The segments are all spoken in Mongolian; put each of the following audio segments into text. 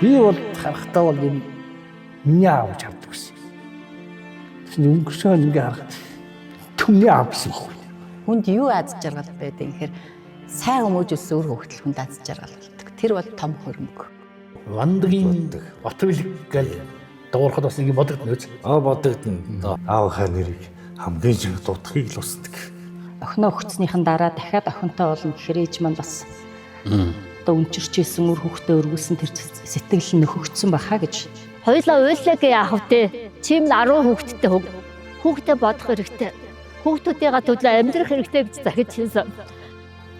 Би бол харахтаа бол энэ миний аав гэж авдаг гэсэн. Тэсний өнгөрсөн ингээ харахад түмний аав гэсэн юм. Хүнд юу аз жаргал байдаг гэхээр сайн хүмүүжүүлсэн үр хөвгтөл хүнд аз жаргал болдог. Тэр бол том хөрөнгө. Вандагийн Батбэлэг гэл дуурахад бас ингэ бодогдно үз. Бодогдно. Аавынхаа нэрийг хамгийн жиг дуудахыг л хүсдэг. Охиноо өгцснийхэн дараа дахиад охинтой болно гэхээр ээж маань бас одоо өнчирчээсэн үр хөвгтөө өргүүлсэн тэр сэтгэл нь нөхөгдсөн баха гэж. Хоёлаа уйлаг яах вэ? Чим 10 хүүхэдтэй хөг. Хүүхдээ бодох хэрэгтэй. Хүүхдүүдийнхээ төлөө амьдрах хэрэгтэй гэж захиж хэлсэн.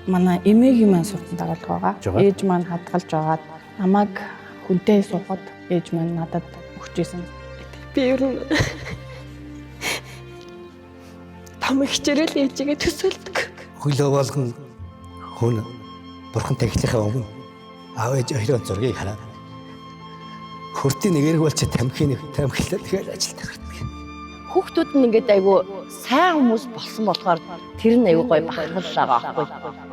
Манай эмээгийн маань суртан дараалга байгаа. Ээж маань хадгалж байгаад намайг хүнтэй суугаад ээж маань надад өгчээсэн. Би ер нь том хичээл ээжигээ төсөөлдөг. Хөлөө болгон хүн бурхантай эхлэхээ өмнө аав ээж хоёрын зургийг хараад хөртийн нэгэрэг болчих тамхины тамхилаа тэгэхээр ажилдаа гардаг. Хүүхдүүд нь ингээд айгүй сайн хүмүүс болсон болохоор тэр нь айгүй гоё бахархал байгаа байхгүй.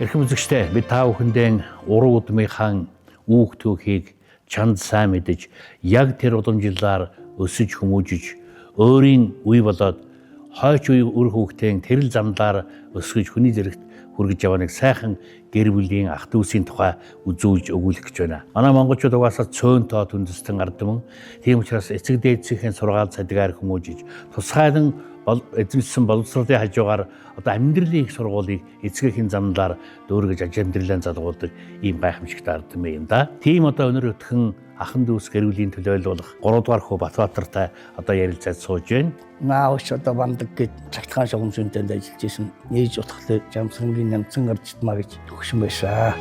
Эрхэм үзэгчдээ бид та бүхэндээ уруу удмынхаа үүх түүхийг чанд сайн мэдэж яг тэр уламжлалаар өсөж хүмүүжиж өөрийн үе болоод хойч үе үр хөвгтийн тэрл замдаар өсгөж хүний зэрэгт хүргэж яваа нэг сайхан гэр бүлийн ах дүүсийн тухай үзүүлж өгүүлэх гэж байна. Манай монголчууд угаасаа цөөн тоо үндэстэн ардман. Тийм учраас эцэг дээдсийн сургаал цадгаар хүмүүжиж тусгайлан эзэмшсэн боловсролын хажуугаар одоо амьдралын их сургуулийг эцгийн замдаар дөөргөж амьдралаа залгуулдаг ийм гайхамшигт ардман юм да. Тийм одоо өнөр өтгөн ахан дүүс гэр бүлийн төлөөлөх 3 дугаар хүү Батбаатартай одоо ярилцаад сууж байна. Наавч одоо бандаг гэж цагтхан шугамшинтэнд ажиллаж исэн. Ээж утгалаа Жамсрангийн нямцан гарчдмаа гэж төгшин байсан.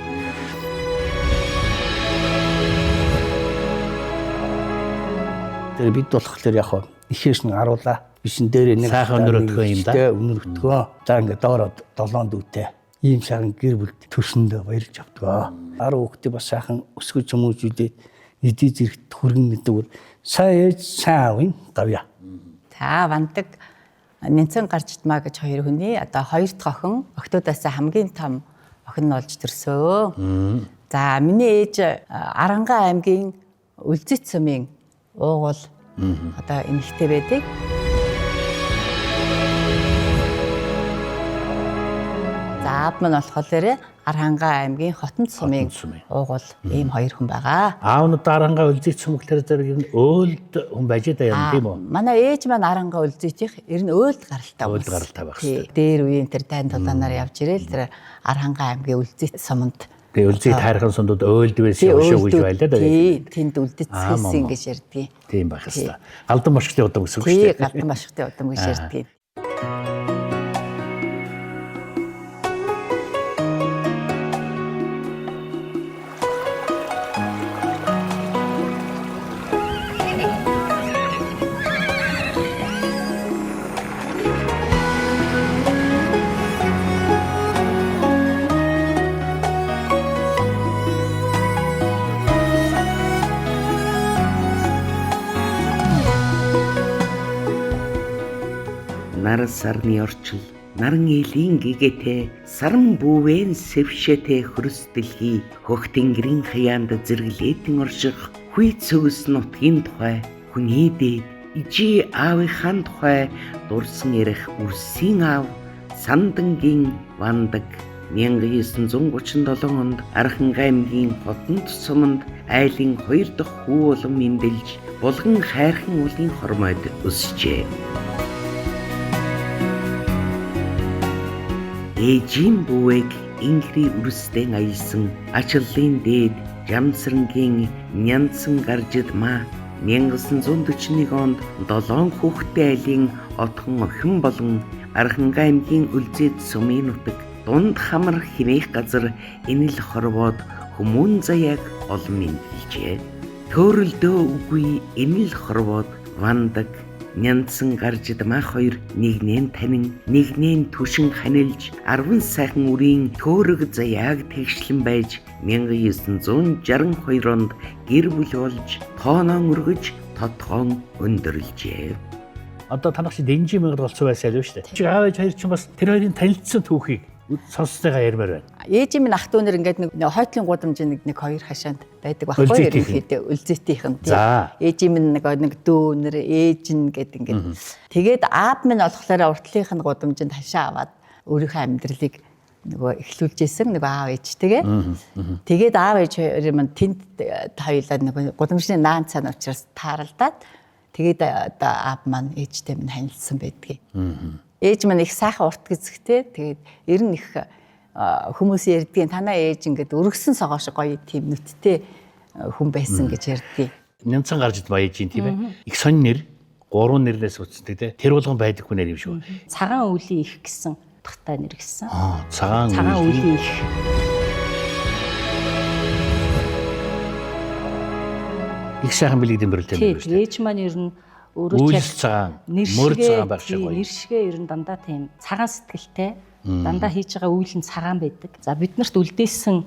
Тэр бид болохоор яг ихэш нь харуулаа. Бишин дээр нэг сайхан өнөр өтгөө юм да. Өнөр өтгөө. За ингээд доороо 7 дүүтэй. Ийм сайхан гэр бүл төрсөндөө баярлж авдаг. 10 хүүхдээ бас сайхан өсгөж хүмүүжүүлээд эдий зэрэгт хүргэн гэдэг бол сайн ээж сайн аавын гавья. За вандаг нэнцэн гарчдмаа гэж хоёр хүний одоо хоёр дахь охин охтуудаас хамгийн том охин нь болж төрсөө. За миний ээж Арангаа аймгийн Үлзэт сумын уугуул одоо эмэгтэй байдаг. За аав маань болохоор Арангаа аймгийн Хотон сумын уугуул ийм хоёр хүн байгаа. Аав нь Арангаа Үлзэт сум гэхээр зэрэг өөлд хүн байж байгаа юм тийм үү? Манай ээж маань Арангаа Үлзэтийнх ер нь өөлд гаралтай өөлд гаралтай байх шүү. Дээр үеийн тэр дайн тулаанаар явж ирээл тэр Арангаа аймгийн Үлзэт суманд тэгээ Үлзэт хайрхан сундууд өөлд байсан шүү гэж байлаа да. Тэнд үлдэж цэсэн гэж ярьдгийг. Тийм байх хэвээр. Галдан машигтын удам гэсэн үг шүү дээ. Галдан машигтын удам гэж ярьдгийг. Нар сарны орчил наран элийн гэгээтэй саран бүүвэн сэвшэтэй хөрсдөлхий хөхтэнгэрийн хаяанд зэрэглээтэн орших хүйт сөгс нутгийн тухай хүний дээд ижи аавынхаа тухай дурсан ярих үрсийн аав Сандангийн Вандаг 1937 онд Архангай аймгийн Хотон тусамд айлын 2 дахь хүү болон мэндэлж булган хайрхан уулын хормойд өсжээ. Ээжийн бүвэг инхри үрсдэн аялсан ачлалын дээд Жамсрангийн Нянцсан гаржид ма 1941 онд 7 хүүхэдтэй айлын отхон охин болон Архангай аймгийн Үлзэд сумын нутаг дунд хамар химээх газар энэл хорвоод хүмүүн заяаг олон мэндэлжээ. Төөрөлдөө үгүй энэл хорвоод Вандаг Нянцсан гаржид мах хоёр нэгнээ танин нэгнээ түшин ханилж 10 сайхан үрийн төөрөг заяаг тэгшлэн байж 1962 онд гэр бүл болж тооноо өргөж тодгоон өндөрлжээ. Одоо танах чи Дэнжи мянга болсон байсан л шүү дээ. Чи аав ээж хоёр ч бас тэр хоёрын танилцсан түүхийг сонссойгоо ярмаар байна. Ээжийн минь ах дүү нэр ингээд нэг хойтлын гудамжийн нэг хоёр хашаанд байдаг байхгүй ерөнхийдөө үлзээтийнхэн тийм. Ээжийн минь нэг дүү нэр ээж нь гэдэг ингээд. Тэгээд аав минь болохоор уртлынх нь гудамжинд хашаа аваад өөрийнхөө амьдралыг нөгөө эхлүүлжсэн нөгөө аав ээжтэйгээ. Тэгээд аав ээж хоёр минь тэнд хоёулаа нөгөө гудамжны наан цаана учраас тааралдаад тэгээд одоо аав маань ээжтэй минь танилцсан байдгийг. Ээж маань их сайхан урт гизгтэй. Тэгээд ер нь их хүмүүс ярьдгийн танаа ээж ингээд өргөсөн согоо шиг гоё тийм нүдтэй хүн байсан гэж ярьдгийг. Нянцсан гаржид ба ээжийн тийм ээ. Их сонь нэр, 3 нэрнээс үцдэг тийм. Тэр болгон байдаг хүн нэр юм шүү. Цагаан үлийн их гэсэн утгатай нэр гэсэн. Цагаан үлийн их. Их сайхан бэлгэдэм бэрэлтэй юм шүү дээ. Ээж маань ер нь өөрөө цагаан, мөр цагаан байх шиг гоё. Нэр шигээ ер нь дандаа тийм цагаан сэтгэлтэй, дандаа хийж байгаа үйл нь цагаан байдаг. За бид нарт үлдээсэн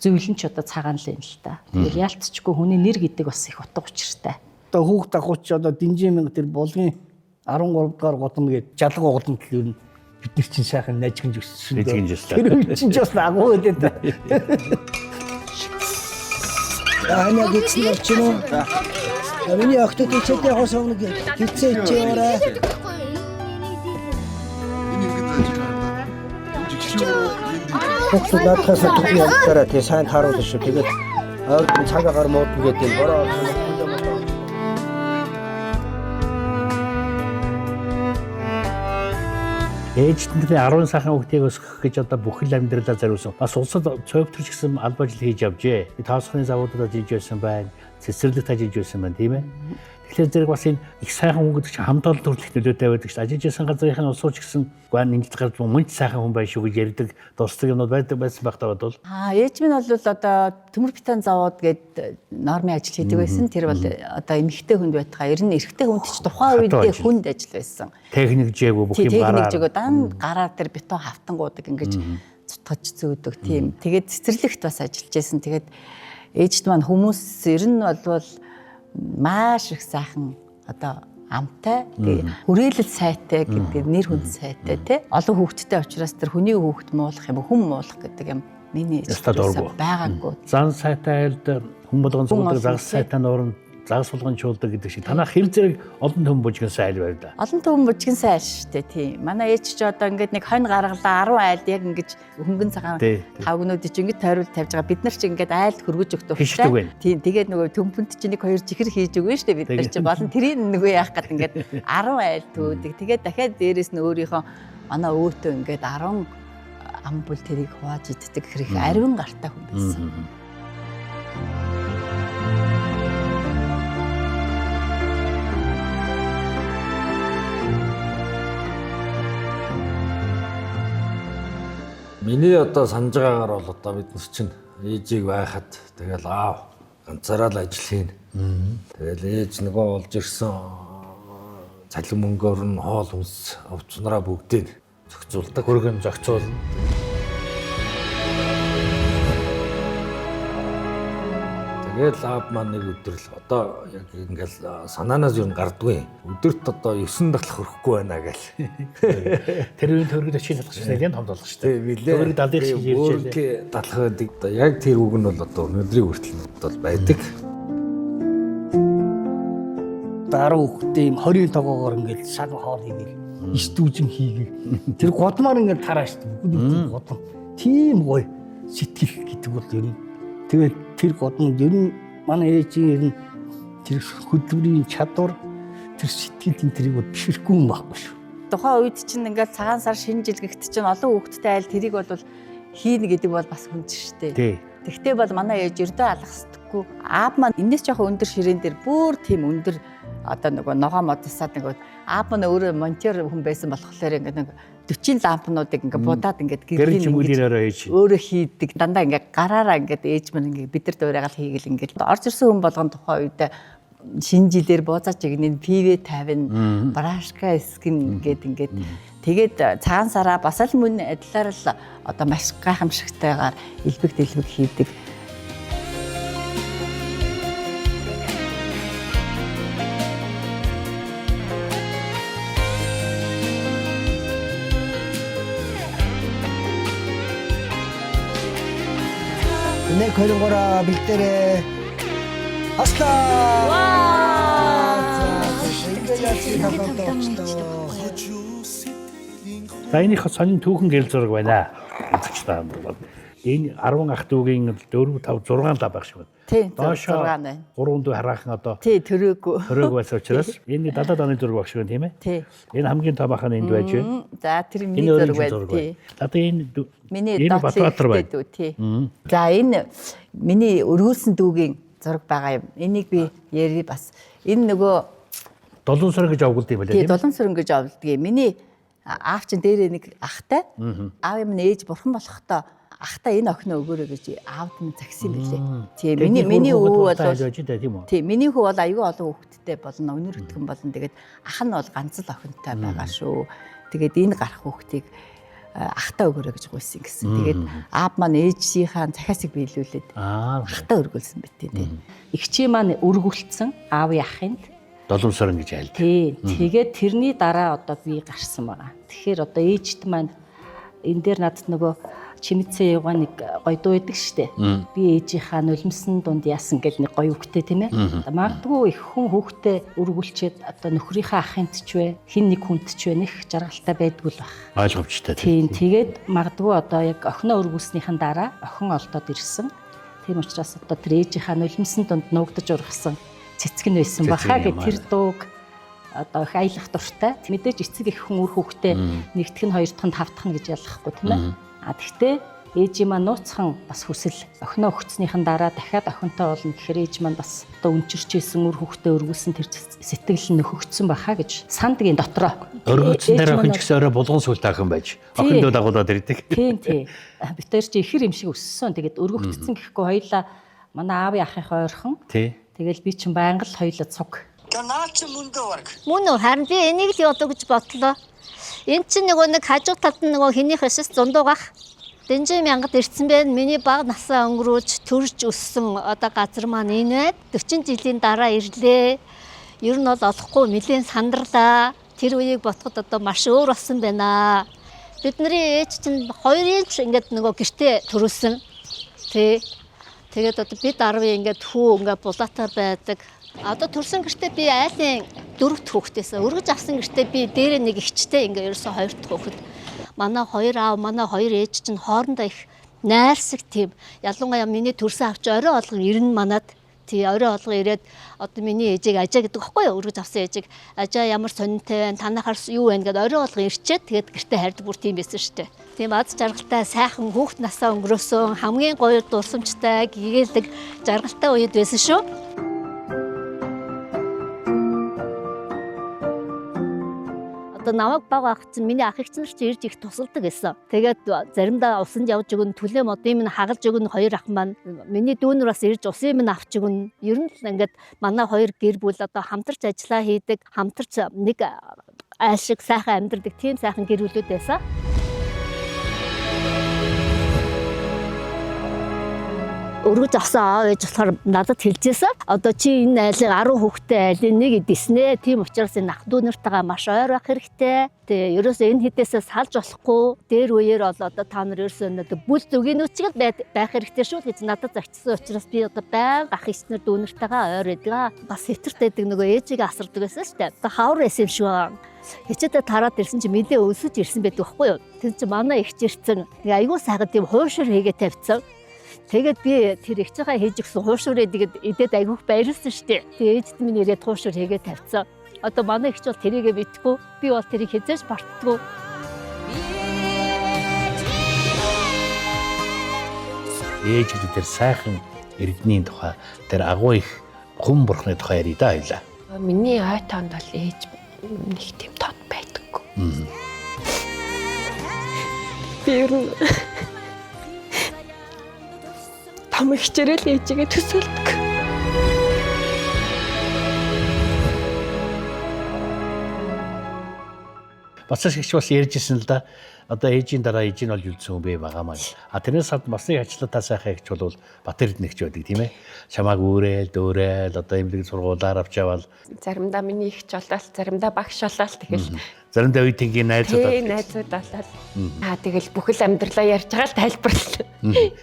зүйл нь ч одоо цагаан л юм л та. Тэгэхээр яалтчгүй хүний нэр гэдэг бас их утга учиртай. Одоо хүүхд дагууч одоо Дэнжи мянга тэр булгын 13 дугаар гудам гээд жалгаа гудамт л ер нь бид нар чинь сайхан найжгинж өссөн. Тэр үе чинь ч бас агуу гэдэг та. Аана гिचнэр ч юм уу. Миний охтод ичээтэй хосоо нэг гिचээ ичээрээ. Хөөцөө надхаас түүний явдлаараа тий сайн тааруулж шүү. Тэгээд ойр цагаагаар муудна гэдэг бороо. Ээжтэнтэй 10 сайхан хүүхдийг өсгөх гэж одоо бүхэл амьдралаа зориулсан. Бас улсад цовдтөрч гэсэн албан ажил хийж явжээ. Би таасхны завуудад ажиллаж байсан байна. Цэцэрлэгт ажиллаж байсан байна, тийм ээ. Тэгэхээр зэрэг бас энэ их сайхан хүн гэдэг чинь хамт олон төрөлх нөлөөтэй байдаг шүү. Ажиллаж байсан газрынхаа улсууч гэсэн гуан нэгдэл гарч мөн сайхан хүн байх шүү гэж ярьдаг, дурсдаг юмнууд байсан байх таваад бол. Ээж минь бол одоо төмөр битан завууд гээд нормын ажил хийдэг байсан. Тэр бол одоо эмэгтэй хүнд байтгаа ер нь эрэгтэй хүнд ч тухайн үедээ хүнд ажил байсан. Техник жаагүй бүх юм гараа. Техник жаагүй дан гараа тэр бетон хавтангуудыг ингэж цутгаж зөөдөг тийм. Тэгээд цэцэрлэгт бас ажиллаж байсан. Тэгээд ээжд маань хүмүүс ер нь бол маш их сайхан одоо амтай хүрээлэл сайтай гэдэг нэр хүнд сайтай тий олон хүүхэдтэй учраас тэр хүний хүүхэд муулах юм хүн муулах гэдэг юм миний байгаагүй зан сайтай айлд хүн болгон зүүдэг загас сайтай нуурн загас болгон чуулдаг гэдэг шиг танаа хэр зэрэг олон төм бужигэн сайл байв да. Олон төм бужигэн сайл шүү дээ тий. Манай ээж ч одоо ингээд нэг хонь гаргалаа 10 айлд яг ингэж хөнгөн цагаан тавгнууд чи ингэж тойрол тавьж байгаа. Бид нар чи ингээд айлд хөргөж өгдөг хэрэгтэй. Тий. Тэгээд нөгөө төмпөнд чи нэг хоёр чихэр хийж өгнө шүү дээ бид нар чи болон тэрийг нөгөө яах гээд ингээд 10 айлд төөдөг. Тэгээд дахиад дээрэс нь өөрийнхөө манай өвөтөө ингээд 10 ам бүл тэрийг хувааж иддэг хэрэг ариван гартай хүн байсан. Миний одоо санаж байгаагаар бол одоо бид нар чинь ээжийг байхад тэгэл аав ганцаараа л ажил хийн. Тэгэл ээж нөгөө олж ирсэн цалин мөнгөөр нь хоол хүнс овцнараа бүгдийг зохицуулдаг, хөргөн зохицуулна. Тэгэл аав маань нэг өдөр л одоо яг ингээл санаанаас юу гардгүй. Өдөрт одоо 9 дахлах хөрөхгүй байна гэл. Тэр үеийн төргөд очиж талах шээ тийм том болох шүү дээ. Төргөд далдах шиг ярьж байлаа. Талах байдаг. Яг тэр үг нь бол одоо өнөөдрийн хүртэл бол байдаг. 10 хүүхдээ юм 20 тогоогоор ингээд саган хоол хийгээл стүүжин хийгээл тэр годмаар ингээд тарааш бүгд годом тийм гоё сэтгэл гэдэг бол ер нь тэгээд тэр годмод ер нь манай ээжийн ер нь тэр хөдөлмөрийн чадвар тэр сэтгэлийн тэрийг бол бишрэхгүй юм байхгүй шүү. Тухайн үед чинь ингээд цагаан сар шинэ жилгэгт чинь олон хүүхэдтэй айл тэрийг бол хийнэ гэдэг бол бас хүнд шүү дээ. Тэгтээ бол манай ээж ердөө алгасдаггүй. Аав маань энэс жоохон өндөр ширээн дээр бүр тийм өндөр одоо нөгөө ногоо модсаад нөгөө аав маань өөрөө монтер хүн байсан болохоор ингээд нэг 40 лампнуудыг ингээд будаад ингээд гэрлийн өөрөө хийдэг. Дандаа ингээд гараараа ингээд ээж маань ингээд бид нар дуурайгаал хийгээл ингээд орж ирсэн хүн болгон тухайн үед шинэ жилээр бууцаач игнэн ПВ 50 брашка скин ингээд тэгээд цагаан сараа бас л мөн адилаар л одоо маш гайхамшигтайгаар элбэг дэлбэг хийдэг. Нэг хөрөнгөөр бэлдээрээ аста. За энийх сонин түүхэн гэрэл зураг байна. Үзэгчтэй хамт. Энэ 10 ах дүүгийн 4 5 6 та байх шиг байна. Тийм. Доошоо 3 дүү хараахан одоо тий төрөөг байсан учраас энэ 70 оны зураг байх шиг байна тийм ээ. Тий. Энэ хамгийн том ах нь энд байж байна. За тэр миний зураг байна тий. Одоо энэ миний Батбаатар байна. Тий. За энэ миний өргүүлсэн дүүгийн зураг байгаа юм. Энийг би яри бас энэ нөгөө долон сүрэн гэж овголд юм байна тийм. Тий, долон сүрэн гэж овголд. Миний аав чинь дээрээ нэг ахтай. Аав юм ээж бурхан болохтой ахтай энэ охиноо өгөөрэй гэж аавд минь загсан байлээ. Тийм миний өвөө бол тийм миний хүү бол аюул олон хүүхэдтэй болно, өнөр өтгөн болно. Тэгээд ах нь бол ганц л охинтой байгаа шүү. Тэгээд энэ гарах хүүхдийг ахтай өгөөрэй гэж гуйсан гэсэн. Тэгээд аав маань ээжийнхаа захиасыг биелүүлээд ахтай өргүүлсэн байт тийм. Игчээ маань өргүүлсэн аавын ахынд долон сүрэн гэж айлд. Тийм. Тэгээд тэрний дараа одоо би гарсан байгаа. Тэгэхээр одоо ээжт маань энэ дээр надад нөгөө чимэцээ яваа нэг гоё дуу идэг штэ. Би ээжийнхаа нулимсан дунд яасан гэл нэг гоё үгтэй тийм ээ. Магадгүй их хүн хүүхдээ өргүүлчихэд одоо нөхрийнхээ ахынд ч вэ, хин нэг хүнд ч вэ нэх жаргалтай байдгүй л баг. Ойлгомжтой тийм. Тэгээд магадгүй одоо яг охиноо өргүүлснийхэн дараа охин олдоод ирсэн. Тийм учраас одоо тэр ээжийнхаа нулимсан дунд нуугдаж ургасан цэцэг нь байсан баха гэх тэр дууг одоо их аялах дуртай. Мэдээж эцэг их хүн үр хүүхдээ нэгдэх нь хоёрдох нь тавдах нь гэж ялахгүй тийм ээ. Тэгтээ ээж маань нууцхан бас хүсэл охиноо өгцснийхэн дараа дахиад охинтой болно гэхээр ээж маань бас одоо үнчирчээсэн үр хүүхдээ өргүүлсэн тэр сэтгэл нь нөхөгдсөн баха гэж сандгийн дотроо. Өргөцсөн дараа охин ч гэсэн орой булган сүлтэй охин байж охиндоо дагуулад ирдэг. Тийм. Бид хоёр чи ихэр юм шиг өссөн. Тэгээд өргөгдсөн гэхгүй хоёлаа манай аавын ахынхаа ойрхон. Тэгэл би чинь байнга л хоёлоо цуг. Мөн үү харин би энийг л ядуу гэж бодлоо. Энд чинь нэг хажуу талд нөгөө хинийх эсэс зундуугах Дэнжи мянгад ирсэн байна. Миний бага насаа өнгөрөөж төрж өссөн одоо газар маань энэ байд. 40 жилийн дараа ирлээ. Ер нь бол олохгүй нэлээд сандарлаа. Тэр үеийг бодоход одоо маш өөр болсон байна. Бидний ээж чинь 2 инч ингээд нөгөө гэртээ төрүүлсэн. Тэгээд одоо бид 10 ингээд хүү ингээд булаатаар байдаг. Одоо төрсэн гэртээ би айлын 4 дахь хүүхдээсээ өргөж авсан гэртээ би дээрээ нэг ихчтэй ингээд ерөөсөө 2 дахь хүүхэд. Манай 2 аав, манай 2 ээж чинь хоорондоо их найрсаг тийм. Ялангуяа миний төрсэн авч орой олгон ирнэ манад. Орой олгон ирээд одоо миний ээжийг ажаа гэдэг байхгүй юу? Өргөж авсан ээжийг ажаа ямар сонинтой байна, танахаар юу байна гэдээ орой олгон ирчээд тэгээд гэртээ хайрдаг бүр тийм байсан шүү дээ. Тийм аз жаргалтай сайхан хүүхд насаа өнгөрөөсөн хамгийн гоё дурсамжтай гэгээлдэг жаргалтай үед байсан шүү. Намайг бага ахсан миний ах эгч нар чи ирж их тусалдаг гэсэн. Тэгээд заримдаа усанд явж өгөн төлөө модын минь хагалж өгөн 2 ах маань миний дүүнэр бас ирж усын минь авч өгөн. Ер нь л ингээд манай 2 гэр бүл одоо хамтарч ажиллаа хийдэг, хамтарч нэг аашиг сайхан амьдардаг тийм сайхан гэр бүлүүд байсан. өргөж авсан аав ээж болохоор надад хэлжсэн. Одоо чи энэ айлыг 10 хүүхэдтэй айлын нэг идэснэ. Тийм учраас энэ ах дүү нартайгаа маш ойр байх хэрэгтэй. Тэгээ ерөөсөө энэ хідээсээ салж болохгүй. Дээр үеэр бол одоо та нар ерөөсөө нэг бүл зүгийн үчигэл байх хэрэгтэй шүү гэж надад загчсан учраас би одоо байнга ах ихснэр дүү нартайгаа ойр идэга. Бас хэтэртэй байдаг нөгөө ээжигээ асардаг байсан шүү дээ. Одоо хавар эс юм шүү. Хичээдээ тараад ирсэн чи мэдээ өлсөж ирсэн байдаг байхгүй юу? Тэнд чи манай ихч ирсэн. Нэг айгүй сайхан тийм хуушир хийгээ тавьсан. Тэгээд би тэр ихчээгээ хийж өгсөн хуушрыг идээд айгүйх баярлсан шүү дээ. Тэгээд ээжд минь ирээд хуушир хийгээ тавьсан. Одоо манай ихч бол тэрийгэ мэдгүй. Би бол тэрийг хязгаарч бартдаггүй. Ээжүүд тэр сайхан эрдний тухай, тэр агуу их хүн бурхны тухай ярий да хоёлаа. Миний ой тоонд бол ээж нэг тийм тод байдаггүй. Би ер нь том ихчээрээ л ээжигээ төсөөлдөг. Бацаас ихч бас ярьжсэн л да. Одоо ээжийн дараа ээж нь бол юлдсэн хүн бэ байгаамаа. Тэрнээс хад масны ачлалтаа сайхан ихч бол Батэрд нэгч байдаг тийм ээ. Чамааг дөөрэл одоо эмнэлэг сургуулаар авч явал. Заримдаа миний ихч болол, заримдаа багш болол тэгэл. Заримдаа үеийнгийн найзууд болол. Найзууд болол. Тэгэл бүхэл амьдралаа ярьж байгаа л тайлбарлал.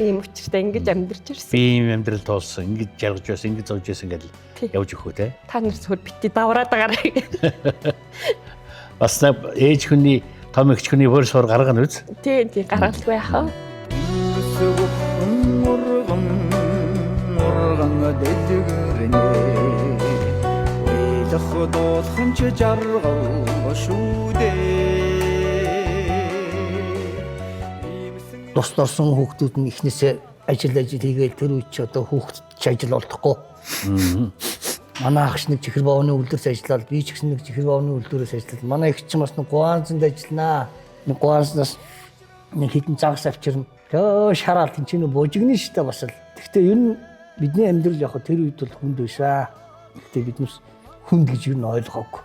Ийм учиртай ингэж амьдарч ирсэн. Би ийм амьдрал туулсан, ингэж жаргаж байсан, ингэж зовж байсан гэдэл явж өгөх үү те. Та нар зөвхөн бити давраад байгаарай. Бас ээж хүний том ихч хүний хөр суур гаргана үз? Тийм гаргалгүй яхаа. Тус дорсон хүүхдүүд нь эхнээсээ ажил хийгээл тэр үед ч одоо хүүхд ч ажил олдохгүй. Манай ах нэг чихэр бовны үйлдвэрс ажиллаад би ч гэсэн нэг чихэр бовны үйлдвэрээс ажиллаад манай их ч бас нэг гуанзанд ажилланаа. Нэг гуанзнаас нэг хитэн загас авчирна. Төө шараал тийм ч нэ божигны штэ бас л. Гэхдээ ер нь бидний амьдрал яг тэр үед бол хүнд байшаа. Гэхдээ биднээс хүнд гэж юу н ойлгоогүй.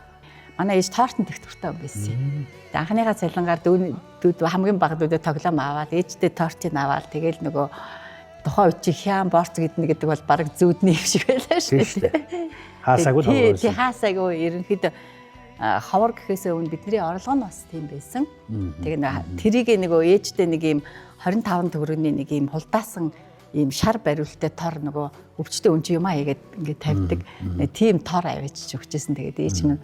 Манай ээж тортон тэгтвэртэй байсан. Тэгээ анхныхаа цалингаар дүүд хамгийн бага дүүдэд тоглоом аваад ээжтэй тортыг аваад тэгэл нөгөө тухайн үчи хян борц гэдэг бол баг зүүдний их шиг байлаа шүү дээ. Хаасаагүй ховор. Тий хаасаагүй ерөнхийдөө ховор гэхээсээ өмнө бидний орлого нь бас тийм байсан. Тэгээ тэрийг нөгөө ээжтэй нэг юм 25 төгрөгийн нэг юм хулдаасан ийм шар бариулттай тор нөгөө өвчтөе өнч юмаа хийгээд ингээд тавьдаг. Тийм тор авчиж өгчээсэн. Тэгээд ээж нь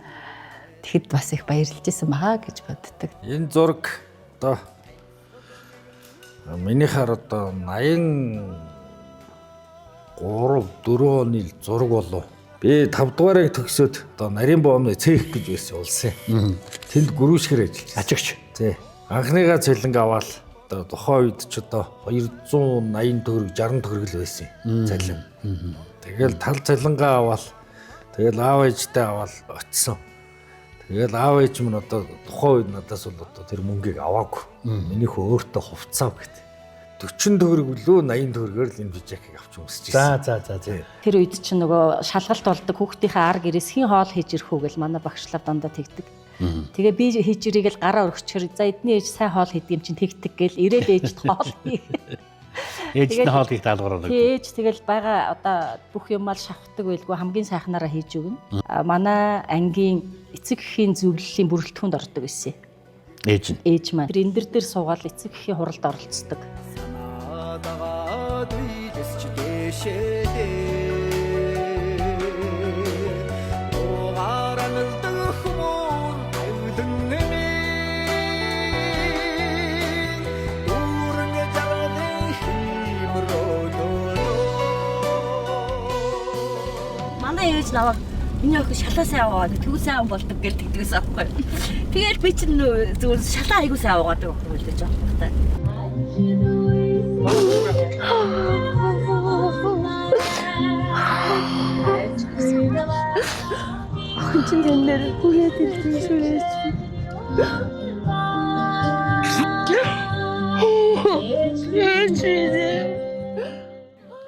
тэгэхэд бас их баярлж исэн байгаа гэж боддог. Энэ зураг одоо минийхаар одоо 83-4 оны зураг болов. Би 5 дугаарыг төгсөөд одоо нарийн боомны цех гэж байсан улсын. Тэнд гөрүүшгэр ажиллаж. Ачигч. Тий. Анхныгаа цалин аваад одоо тухайн үед ч одоо 280 төгрөг 60 төгрөг л байсан цалин. Тэгэл тал цалингаа аваад тэгэл аав ээжтэй аваад очсон. Тэгэл аав ээж минь одоо тухайн үед надаас бол одоо тэр мөнгийг аваагүй. Минийх өөртөө хувцаа гэт. 40 төгрөг лөө 80 төгрөгөөр л энэ жакийг авч өмсөж ирсэн. За. Тэр үед чинь нөгөө шалгалт болдог хүүхдийнхээ ар гэрээс хин хоол хийж ирэх үү гэл манай багшлав дандаа тэгдэг. Тэгээ би хийж ирээгээл гараа өргөчхөр за эдний ээж сайн хоол хийдэг юм чинь тэгдэг гэл ирээд ээжд хоол хий. Ээжтэй хоол хийх даалгавар болдог. Ээж тэгэл байгаа одоо бүх юмаа шавхдаг байлгүй хамгийн сайхнаараа хийж өгнө. Манай ангийн эцэг эхийн зөвлөлийн бүрэлдэхүүнд ордог байсан. Ээж маань. Тэр эндэр дээр суугаад эцэг эхийн хуралд оролцдог. Манай ээж наваа миний охин шалаа сайн аваад тэгвэл сайн болдог гэж тэгдэгээс аахгүй. Тэгэл би чинь зүгээр шалаа айгуу сайн аваад байгаа юм л дээ жоохтой. Охин чинь тэнээр хүрээд ирсэн шүү.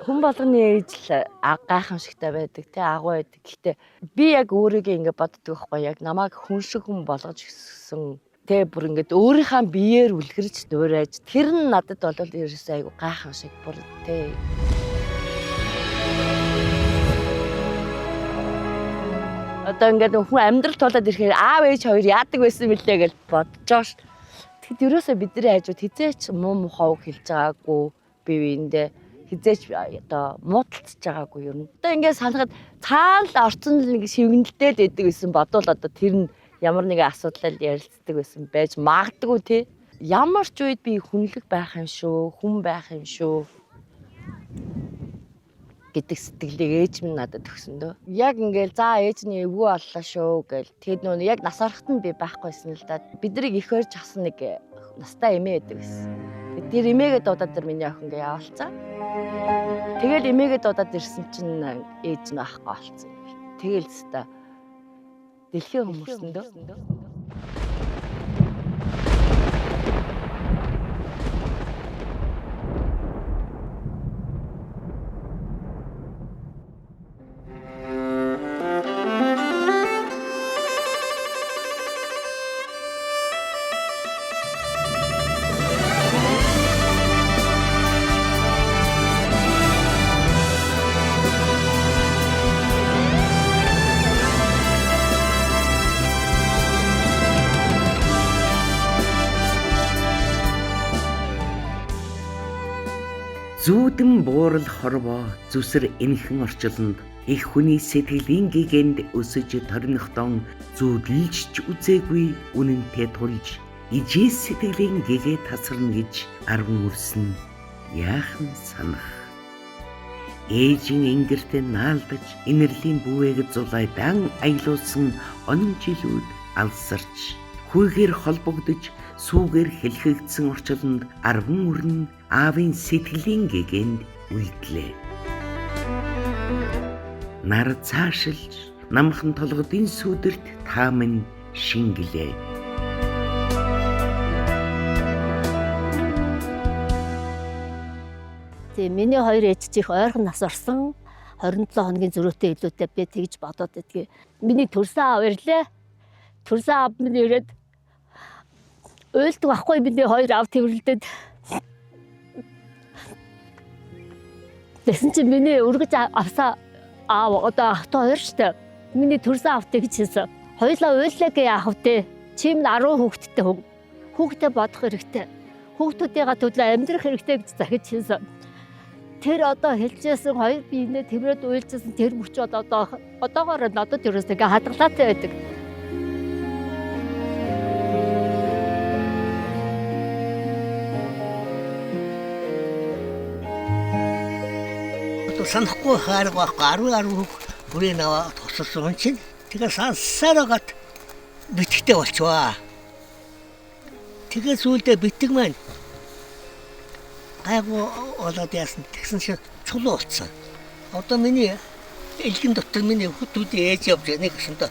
Хүн болгоны ээж л гайхамшигтай байдаг тий агуу байдаг. Гэхдээ би яг өөрийгөө ингэ боддог байхгүй яг намайг хүн шиг хүн болгож өссөн. Тэ бүр ингэ өөрийнхөө биеэр үлгэрч дуурайж тэр нь надад бол ерөөсөө айгу гайхамшиг бүр тий. Одоо ингээд хүн амьдрал тулаад ирэхээр аав ээж хоёр яадаг байсан мөлий гэж бодож байгаа ш. Тэгэд ерөөсөө бидний хажууд хизээч муу мухав хэлж байгаагүй бие биендээ хизээч одоо муудалцж байгаагүй юм. Одоо ингээд санахад цаана орцсон нэг шивгэнэлтэд байдаг гэсэн бодвол одоо тэр нь ямар нэгэн асуудлаар ярилцдаг байсан байж магадгүй тий. Ямар ч үед би хүнлэг байх юм шүү, хүн байх юм шүү гэдэг сэтгэлийг ээж минь надад өгсөн дөө. Яг ингээл за ээжний эвгүй боллоо шүү гэл. тэгэд нөө яг нас орохт нь би байхгүйсэн л да. Бидрийг их хөрж авсан нэг настай эмээ байдаг гэсэн. Тэр эмээгээ дуудаад тэр миний охин ингээ яваалцаа. Тэгэл эмээгээ дуудаад ирсэн чинь ээж нь ахгүй болцсон. Тэгэл өстө дэлхийн хүмүүсэн дөө. Зүүдэн буурал хорвоо зүсэр энхэн орчилонд их хүний сэтгэлийн гэгэнд өсөж торнохдон зүудлж үзээгүй үнэнтэй тулж ижээ сэтгэлийн гэгээ тасарна гэж арван үрсэн яахан санах. Ээжийн ингэртэ наалдаж инэрлийн бүвээг зулайдан аялуулсан онон жилүүд алсарч хүйгээр холбогдож сүүгээр хэлхэгдсэн орчилонд арван үрн аавын сэтгэлийн гэгэнд үлдлээ. Нар цаашилж намхан толгодын сүдэрт тааман шингэлээ. Тэгээ миний хоёр ээж чих ойрхон нас орсон 27 хоногийн зөрүүтэй илүүтэй би тэгж бодоод байдгийг. Миний төрсөн аав ирлээ. Төрсөн аав минь ирээд уйлдаг байхгүй миний хоёр аав тэрвэрлдээд. Тэсэн чи миний өргөж авсан аав одоо ахтай хоёр штэ. Миний төрсөн аав тэгж хэлсэн. Хоёулаа уйллаа гэ яах вэ? Чим 10 хүүхэдтэй хүн. Хүүхдээ бодох хэрэгтэй. Хүүхдүүдийнхээ төлөө амьдрах хэрэгтэй гэж захиж хэлсэн. Тэр одоо хэлжсэн хоёр биенээ тэмрээд уйлжсэн тэр мөч одоогоор надад ерөөсөө хадгалаатай байдаг. Санахгүй харахгүй 10 бүрийн аваа тоссон чинь тэгээ сансараад битгтэй болчихваа. Тэгээ сүүлдээ битэг маань гайгүй болоод яасан тэгсэн чинь чулуу болцсон. Одоо миний элгэн дотор миний хүүхдүүдийн ээж явж байгаа нэг гэсэндээ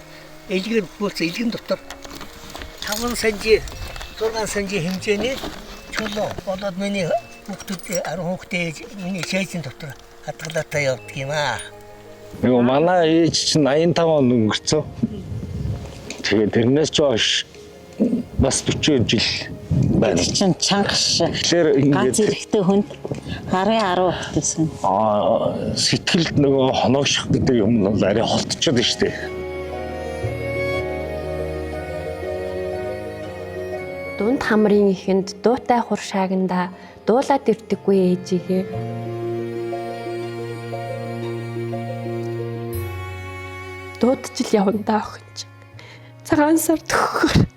элгэн хүүц элгэн дотор 5 санжи 6 санжи хэмжээний чулуу болоод миний хүүхдүүд 10 хүүхдээ ээж миний шээжин дотор хадгалаатай явдаг юм аа. Нөгөө манай ээж чинь 85 он өнгөрцөө. Тэгээд тэрнээс ч хойш бас 40 жил байна. Чин чангаш. Тэгэхээр ганц эрэхтэй хүнд харын 10 хүртсэн. Сэтгэлд нөгөө хоногших гэдэг юм бол арай холтчиход байна шүү дээ. Дунд хамрын ихэнд дуутай хуршааганда дуулаад ирдэггүй ээжигээ. Дуудчил явандаа охинч. Цагаан сар төгөхөр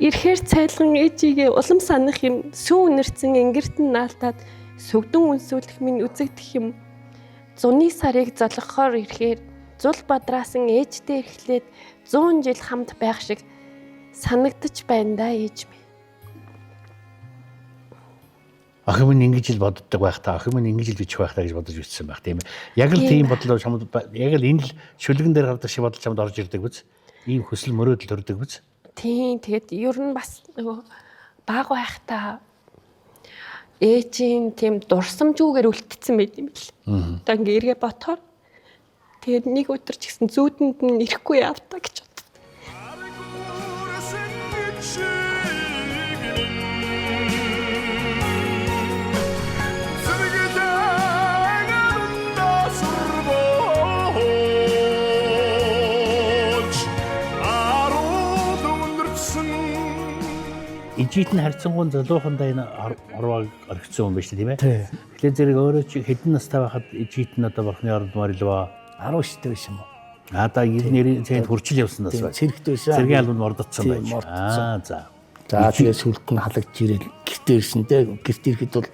ирэхээр цайлган ээжигээ улам санах юм сүү үнэрсэн ингэртэн наалтаад сүгдэн үнсүүлэх минь үзэгдэх юм. Зуны сарыг золгохоор ирэхээр зул бадраасан ээжтэй эрхлээд 100 жил хамт байх шиг санагдаж байна да ээж минь. Охин минь ингэж л боддог байх та, охин минь ингэж л бичих байх та гэж бодож бичсэн байх тийм ээ. Яг л тийм бодлоо чамд яг л энэ л шүлгэн дээр гардаг шиг бодол чамд орж ирдэг биз? Ийм хүсэл мөрөөдөл төрдөг биз? Тийм тэгээд ер нь бас нөгөө баг байхдаа ээжийн тийм дурсамжгүйгээр үлдсэн байт юм бэл. Одоо ингээ эргээ ботхоор тэгээд нэг өдөр ч гэсэн зүүдэнд нь ирэхгүй явтаа гэж бодсон. ижит нь харьцангуй залуухандаа энэ орваг орхисон юм байна шүү дээ, тийм ээ. Тэгэхээр зэрэг өөрөө чи хэдэн настай байхад ижит нь одоо бурхны орнд морилва 19 байсан юм уу? Одоо 90-ийн цэнд хурцл явсан нас байна. Цэрэгт байсан. Цэргийн албанд мордодсон байж. За. За тэгээ сүлд нь халагдж ирэл гэртээ ирсэн дээ. Гэрт ирэхэд бол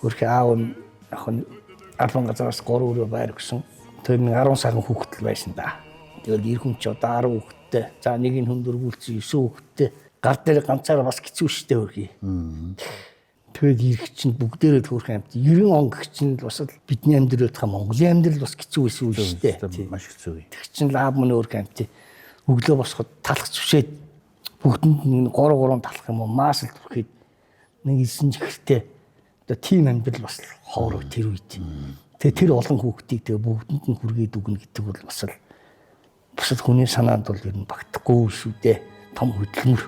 өөрхий аав нь яг нь албан газараас 3 өрөө байр гэсэн. Тэр нэг 10 сарын хүүхдэл байсан да. Тэгэл ир хүн ч одоо 10 хүүхэдтэй. За нэг нь хүн дөрвүүлсэн 9 хүүхэдтэй. Гар дээр ганцаараа бас хэцүү шттэ хөрхий. Тэгээд ирэх чинь бүгдээрээ хөөрхөн амт 90 он гэх чинь бас бидний амьдралдах Монголын амьдрал бас хэцүү байсан үйл шүү дээ. Маш хэцүү. Тэг чинь лав мөн хөөрхөн амт өглөө босоход талах зүшээд бүгдэнд нэг 3 талах юм уу маасл түрхэд нэг 9 чихэртэй одоо тим амьдрал бас хоороо тэр үед. Тэгээ тэр олон хүүхдийг тэгээ бүгдэнд нь хүргээд өгнө гэдэг бол бас л хүний санаанд бол ер нь багтахгүй шүү дээ. Том хөдөлмөр.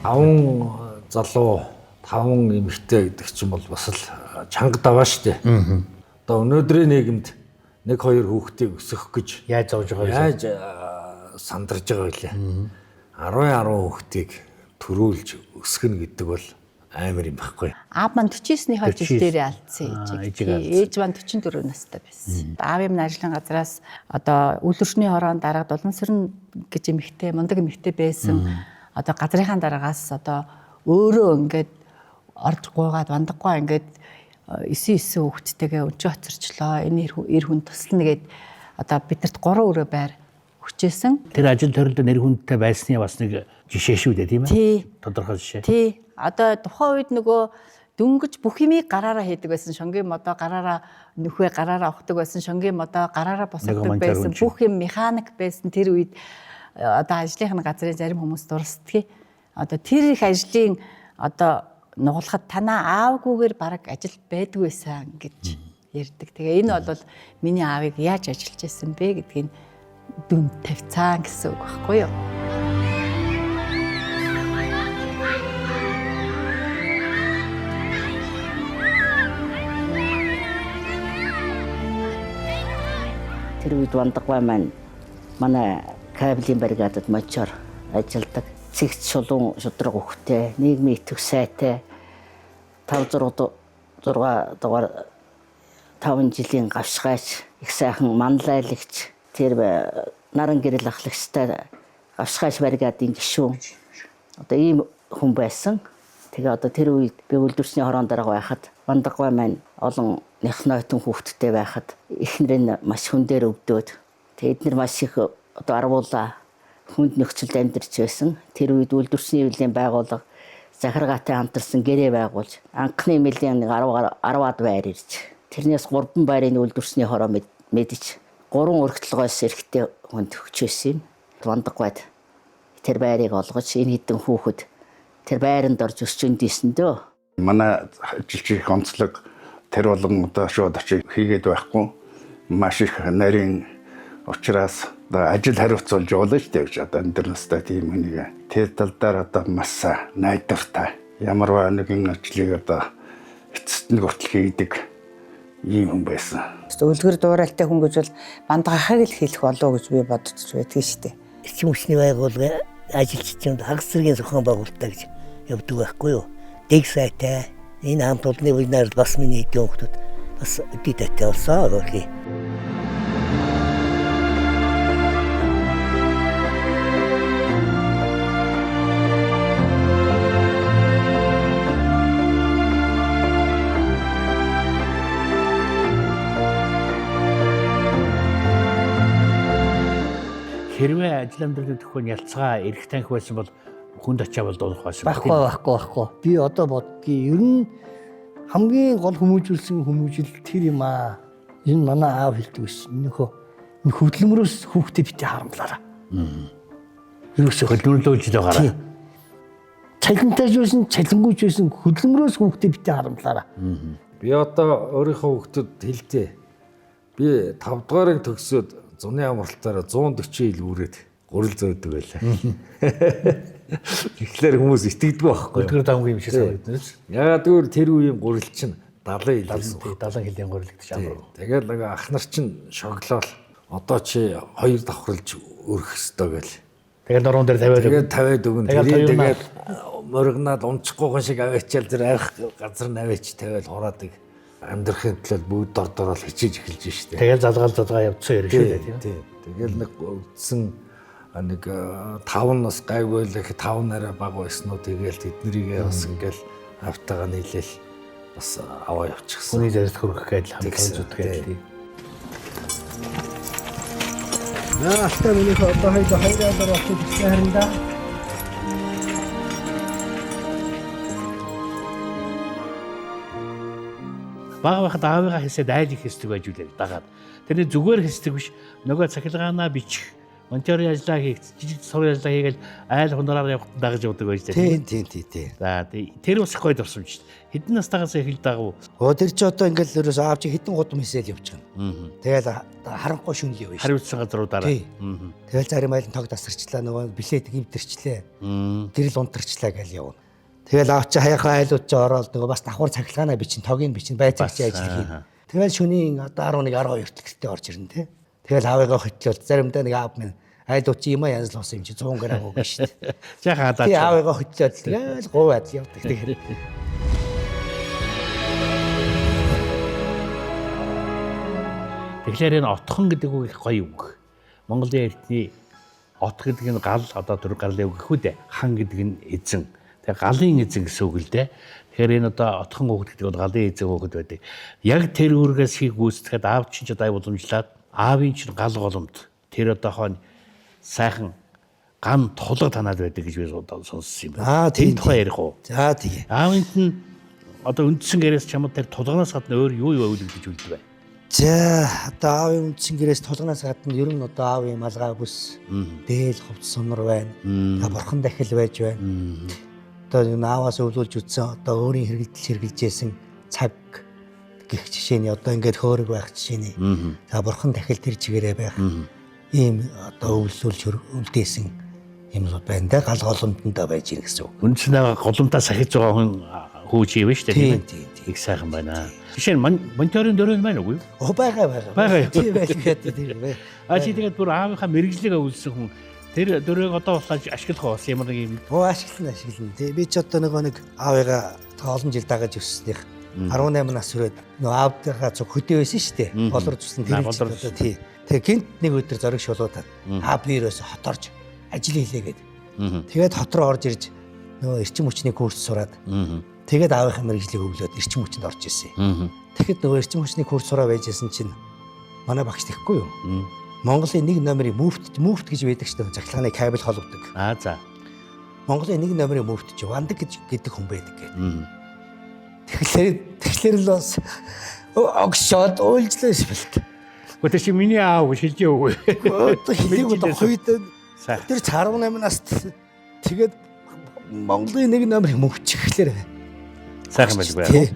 Аван залуу 5 эмэгтэй гэдэг чинь бол бас л чанга даваа штэ. Одоо өнөөдрийн нийгэмд 1-2 хүүхдийг өсгөх гэж яаж зовж байгаа вэ? Яаж сандарж байгаа вэ? 10 хүүхдийг төрүүлж өсгөнө гэдэг бол амар юм байхгүй. Аав маань 49-ийнхаа жил дээрээ алдсан ээжийг. Ээж маань 44 настай байсан. Аавын ажлын газраас одоо үйлдвэрчний хороонд дараад Улаансэрн гэж эмэгтэй, мундаг эмэгтэй байсан. Одоо газрынхаа дараагаас одоо өөрөө ингээд орж гуйгаад вандаггүй ингээд 9 хүүхэдтэйгээ өнчөө хоцорчлоо. Энэ эр хүн туслана гээд одоо бидэрт 3 өрөө байр өгчээсэн. Тэр ажил төрөлд нэр хүндтэй байсны бас нэг жишээ шүү дээ, тийм ээ? Тодорхой жишээ. Тий. Одоо тухайн үед нөгөө дөнгөж бүх юмыг гараараа хийдэг байсан. Шонгийн модоо гараараа нөхөө гараараа авахдаг байсан. Шонгийн модоо гараараа босгодог байсан. Бүх юм механик байсан тэр үед. Одоо ажлынхны газрын зарим хүмүүс дурсдгийг. Одоо тэр их ажлын одоо нугалахад танаа аавгүйгээр бараг ажил байдгүй байсан гэж ярьдаг. Тэгээ энэ бол миний аавыг яаж ажиллаж байсан бэ гэдгийг дүн тавьцаан гэсэн үг байхгүй юу? Тэр үед вандаггүй маань манай кабелийн бригадад мочоор ажилладаг. Цэгц шулуун шудраг хөхтэй, нийгмийн итгэх сайтай 5 жилийн гавшгайч, их сайхан манлайлагч, тэр наран гэрэл ахлагчтай гавшгайч бригадын гишүүн. Одоо ийм хүн байсан. Тэгээ одоо тэр үед би үйлдвэрчний хорон дараа байхад вандаггүй маань олон нэх нойтон хүүхдтэй байхад эхнэр нь маш хүн дээр өвдөөд тэгээд эдгээр маш их одоо арвуулаа хүнд нөхцөлд амьдарч байсан. Тэр үед үйлдвэрчний хөвлийн байгууллага захиргаатай хамтарсан гэрээ байгуулж анхны эмээлийн 10-аад байр ирж тэрнээс 3 байрын үйлдвэрчний хороо мэдэж 3 өргөтлөгөөс эрэхтэй хүнд өгчөөсөн. Вандаггүйд тэр байрыг олгож энэ хэдэн хүүхэд тэр байранд орж өсч өндийсэн дөө. Манай ажилчийн онцлог тэр болон одоо шууд очиж хийгээд байхгүй маш их нарийн учраас ажил хариуцуулж явуулна шүү дээ гэж одоо энэ настай тийм нэг тэр тал дээр одоо маш найдвартай ямарваа нэгэн ажлыг одоо эцэст нь хүртэл хийдэг ийм хүн байсан. Үлгэр дуурайлтай хүн гэж бол бандгахыг л хэлэх болов гэж би бодож байдаг шүү дээ. Эрчим хүчний байгууллага ажилчдын хагас зэргийн зохион байгуулалтаа гэж явдаг байхгүй юу? Дэг сайтай энэ хамт олонны үеэр бас миний эдийн хүмүүс бас үдийтэй болсон гэх юм. Хэрвээ ажил амьдралын төхөөн ялцгаа эрэх танх байсан бол хүнд ачаа бол дуурах байсан. Байхгүй. Би одоо боддгийг ер нь хамгийн гол хүмүүжүүлсэн хүмүүжил тэр юм аа. Энэ манай аав хэлдэг байсан. Энэ хөдөлмөрөөс хүүхдээ битээ харамлаараа. Юусоо хөдөлмөрлөж байгаараа. Цалинтайж байсан, цалингүйж байсан хөдөлмөрөөс хүүхдээ битээ харамлаараа. Би одоо өөрийнхөө хүүхдэд хэлдэг. Би 5 дугаарыг төгсөөд зуны амралтаараа 140 жил үрээд гурил зөөдөг байлаа. Тэгэхээр хүмүүс итгэдэг байхгүй. Өдгөр давгүй юм шиг санагдаж. Ягаад гэвэл тэр үеийн гурил чинь 70 хил. 70 хилийн гурил гэдэг чинь амар. Тэгээд нэг ах нар чинь шоглол одоо чи 2 давхарлж өрөх ёстой гэл. Тэгээд нуруунд дээр тавиад. Тэгээд тавиад өгнө. Тэгээд моргнаад унчихгүйхэн шиг аваачаал тэр арх газар наваач тавиал хураадаг. Амьдрахын төлөө бүгд дордорол хичээж эхэлж штэ. Тэгэл залгаа явцсан яриг шүү дээ тийм. Тэгэл нэг өвдсөн нэг 5 нас гайгүй л их 5 нараа баг байснуу тэгэл тэднэрийгээ бас ингээл автагаа нийлээл бас аваа явчихсан. Хүний зэрэг хөрөх гэдэл хамт зүтгэх гэдэг. Астаа миний одоо хайраар очиж ирсэн харин да. Бага байхад аавыгаа хийсэд айл их хэсдэг байж үлээ дагаад. Тэрний зүгээр хэсдэг биш нөгөө цахилгаанаа бичих. Монтёрын ажиллаа хийх, жижиг сургуулийн ажиллаа хийгээл айл хундраар явахад дагаж явдаг байж тээ. Тийм. За тэр бас гоё дурсамж шүү дээ. Хэдэн настайгаас эхэл дагав. Тэр чи одоо ингээл ерөөс аав чи хэдэн гудам хийсэл явчихна. Тэгэл харанхуй шүнл явна шүү. Хариуцсан газруудаараа. Тэгэл зарим айл нь тог тасарчлаа нөгөө билет гівдэрчлээ. Гэрэл унтарчлаа гэж явна. Тэгэл аав чи хаяхан айлууд чи ороод нөгөө бас давхар цахилгаанаа бичин тогийг бичин байцаагч ажил хийн. Тэгэл шөнийн одоо 11 12 гэртээ орж ирнэ те. Тэгэл аавыгаа хөтлөөл заримдаа нэг аав минь айлууд чи юм янзлуулсан юм чи 100 г өгнө шүү дээ. Жаахан хадаач. Тий аавыгаа хөтлөөл тэгэл гоо адл явдаг тэгэхээр. Тэгэхээр энэ отхон гэдэг үг их гоё үг. Монголын эртний от гэдэг нь гал одоо түр гарлын үг гэхүү дээ. Хан гэдэг нь эзэн. Тэгээ галын эзэн гэсэн үг л дээ. Тэгэхээр энэ одоо отхон хүүхэд гэдэг нь галын эзэн хүүхэд байдаг. Яг тэр үүргээс хийг гүйцэтгэхэд аав чинь ч одоо уламжлаад аавын чинь гал голомт тэр одоо хойно сайхан ган тулга танаад байдаг гэж би сонссон юм байна. Тэр тухай ярих уу? За тийм. Аавынт нь одоо үндсэн гэрээс чамд тэр тулганаас гадна өөр юу өвлөгдөж үлдвэ? За одоо аавын үндсэн гэрээс тулганаас гадна ер нь одоо аавын малгай бүс, дээл хувц сумар байна. Бурхан дахил байж байна. Одоо энэ ааваас өвлүүлж үтсэн одоо өөрийн хэрэгжилжсэн цаг гэх жишээний одоо ингээд хөөрөг байх жишээний. За бурхан дахил тэр чигээрээ байх. Ийм одоо өвлүүлж үлдээсэн юм л байна да гал голомтондоо байж ирэх гэсэн үг. Үндснээ голомтоо сахиж байгаа хүн хүү чи юм шүү дээ тийм. Их сайхан байна. Жишээ нь монтёрын дөрөв байна уу? Байгаа. Тийм байлгүй. Чи тэгээд бүр аавынхаа мэрэгжлийг өвлсөн хүн тэр дөрөвийг одоо услаж ашиглах бас ямар нэг юм. Ашиглана. Тий би ч одоо нэг аавыгаа олон жил дагаж өссөнийх 18 нас хүрээд нөө аавдынхаа цог хөдөө байсан шүү дээ. Болор зүсэн тэр одоо тий. Тэгээ гинт нэг өдөр зориг шулуудаад би ерөөсө хот орж ажил хийлээ гээд. Тэгээд хот руу орж ирж нөө эрчим хүчний курс сураад тэгээд аавынхаа мэргэжлийг өвлөөд эрчим хүчинд орж ирсэн. Тэгэхэд нөгөө эрчим хүчний курс сураа байжсэн чинь манай багш тэгэхгүй юу? Монголын нэг номерыг муфт гэж байдаг шүү дээ. Захилгааны кабель холбогддог. За. Монголын нэг номерыг муфт чи вандаг гэдэг хүн байдаг гэдэг. Тэгэхээр л бас огшоод уйлжлээс бэлт. Өтөч чи миний аав шилжээ үгүй. Одоо хэлийг одоо хойд тэр 18 наст тэгээд Монголын нэг номерыг мөвчихлээр сайхан байлгүй.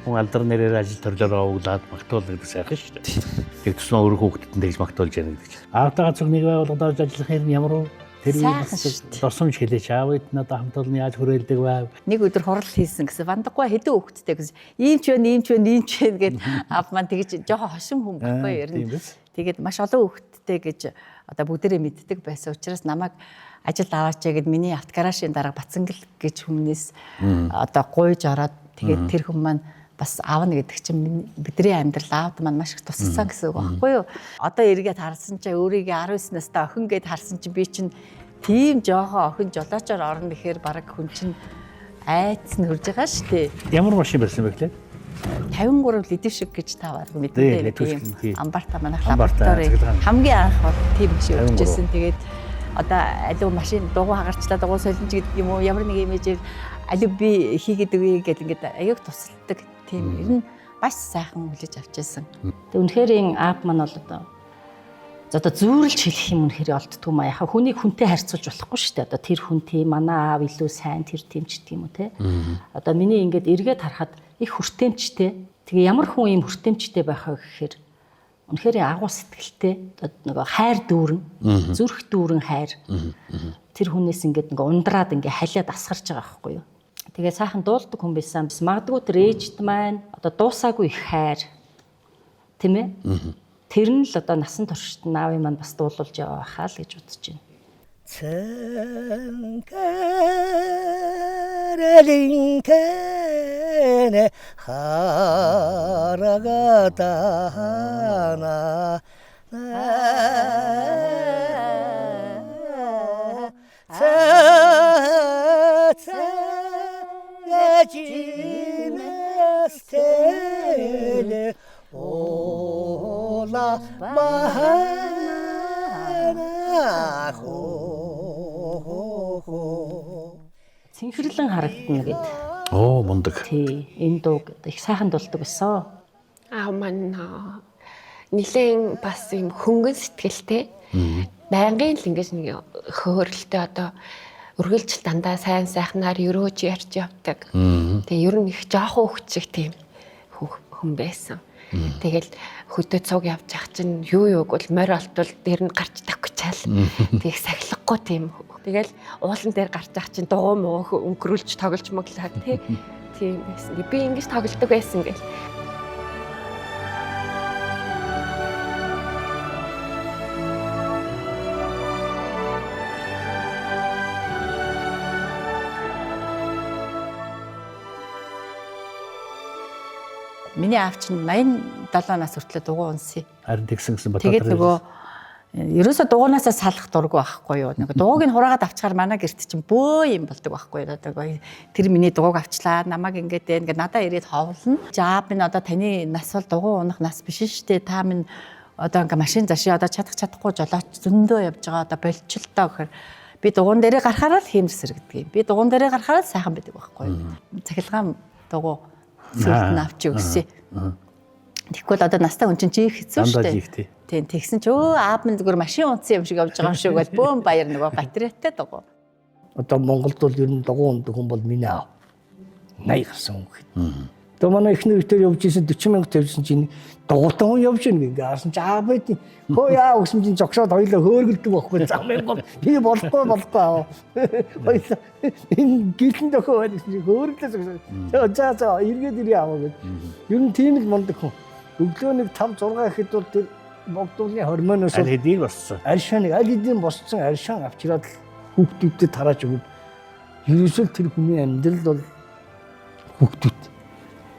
Хүн алдар нэрээр ажил төрлөөрөө углаад магтуулдаг сайхан шүү дээ. Тэг туснаа өөр хүүхдэд нь тэгж магтуулж яана гэдэг чинь. Аавтайгаа цог нэг байгууллагад орж ажиллах хэрэг ямар уу? Тэр үеийн дурсамж хэлээч аавд надад хамт олон яаж хүрээлдэг байв. Нэг өдөр хурал хийсэн гэсэн вандаггүй хэдэн хүүхэдтэй гэсэн ийм ч гээд аав маань тэгж жоохон хошин хүн байхгүй ярина. Тэгээд маш олон хүүхэдтэй гэж одоо бүгдээрээ мэддэг байсан учраас намайг ажил аваач гэд миний автогарашийн дарга Бацангал гэж хүмнээс одоо гуйж ороод тэгээд тэр хүн маань бас аавна гэдэг чинь бидний амьдрал аавд маань маш их тусалсан гэсэн үг байхгүй юу? Одоо эргээд харсан чинь өөрийгөө 19 настай охин гэд харсан чинь би чинь тийм жоохон охин жолоочоор орно гэхээр баг хүн чинь айц нь хурж байгаа шүү дээ. Ямар машин байсан бэ гэлээ? 53 лидершип гэж та баг мэдээ тийм амбарта манайх лабораторийн хамгийн анх бол тийм машин өгчээсэн. Тэгээд одоо аливаа машин дугуй хагарчлаа дугуй солинч гэдэг юм уу ямар нэг имижээр алив би хийгээд өгье гэдэг ингээд аяг тусалдаг тийм ер нь маш сайхан хүлээж авчээсэн. Тэг үнэхээр энэ аав маань бол одоо зүүрлж хэлэх юм үнэхээр олддгүй маа. Яхаа хүнийг хүнтэй харьцуулж болохгүй шүү дээ. Одоо тэр хүн тийм манай аав илүү сайн тэр тийм ч гэдэг юм уу те. Одоо миний ингээд эргээд харахад их хүртээмжтэй Тэгээ ямар хүн ийм хүртээмжтэй байхаа гэхээр үнэхээр агуу сэтгэлтэй нөгөө хайр дүүрэн, зүрх дүүрэн хайр. Тэр хүнээс ингээд нөгөө ундраад ингээд халиад асгарч байгаа байхгүй юу. Тэгээ сайхан дуулдаг хүн байсан. Магадгүй тэр ээжт маань одоо дуусаагүй их хайр. Тийм ээ? Тэр нь л одоо насан туршид наавын маань бас дуулуулж яваа байхаа л гэж бодож байна. Цэнкэрэлинкэнэ харагатана цэцэгэжимэстэлэ ола баханахо Цэнхэрлэн харагдана гэд. Оо мундаг. Тий, энэ дуу их сайхан дуулдаг байсан. Маань нилээн бас юм хөнгөн сэтгэлтэй. Байнгын л ингэж нэг хөөрөлтөй одоо үргэлжил дандаа сайн сайхнаар өрөөж ярьж явдаг. Тэгээ ер нь их жоохон хөвчг тийм хүн байсан. Тэгэл хөдөө цуг явж ах чинь юу бол морь олтвол дээр нь гарч тавьчихал. Тэг сахилахгүй тийм. Тэгэл уулан дээр гарч ах чинь дугуй муу өнгөрүүлж тоглож моглаа тийм байсан. Би ингэж тоглодог байсан гэл. Миний аав чинь 87 нас хүртэл дугуй унсъя. Харин тэгсэн гэсэн баталгаа. Тэгээд нөгөө ерөөсө дугуйнаасаа салах дурггүй байхгүй юу. Нэг дугуйг нь хураагаад авчихаар манай гэрт чинь бөө юм болдог байхгүй юу. Тэр миний дугуйг авчлаа. Намайг ингээд надаа ирээд ховлно. Жаа минь одоо таны нас бол дугуй унах нас биш шүү дээ. Та минь одоо ингээд машин зашаа одоо чадахгүй жолооч зөндөө явж байгаа одоо болчихлоо гэхээр би дугуйн дээрээ гарахаараа л хиймэр сэргдэг юм. Би дугуйн дээрээ гарахаараа л сайхан байдаг байхгүй юу. Цахилгаан дугуй сүлд нь авч өгсөн. Тэгэхгүй л одоо настай хүн чинь чих хэцүү шүү дээ. Тийм тэгсэн ч аав минь зүгээр машин унтсан юм шиг явж байгаа юм шиг бол бөөм баяр нөгөө батарейтай дугуй. Одоо Монголд бол ер нь дугуй ундаг хүн бол миний аав. 80 гарсан хүн гэхэд. Одоо манай эхнэр өтөр явж исэн 40 мянга тавьсан чинь дугуйтай хүн явж ийн ингээ харсан чи аав байдیں۔ Хөө яа гэсэн чинь зогсоод хоёлоо хөөргөлдөг байхгүй зам юм. Би болохгүй аав. Хоёлоо энэ гэлэн дөхөө байна гэсэн чинь хөөрглөөс за эргээд ирээ аав гэж. Ер нь тийм л мундаг хүн. Өглөө нэг 5 6 гэхэд бол тэр богдуулны хормоноос аль хэдийн боссон. Аршааныг аль хэдийн боссон аршаан авчираад хүүхдүүдэд тарааж өгöd. Ерөөсөө тэр хүний амьдрал бол хүүхдүүд.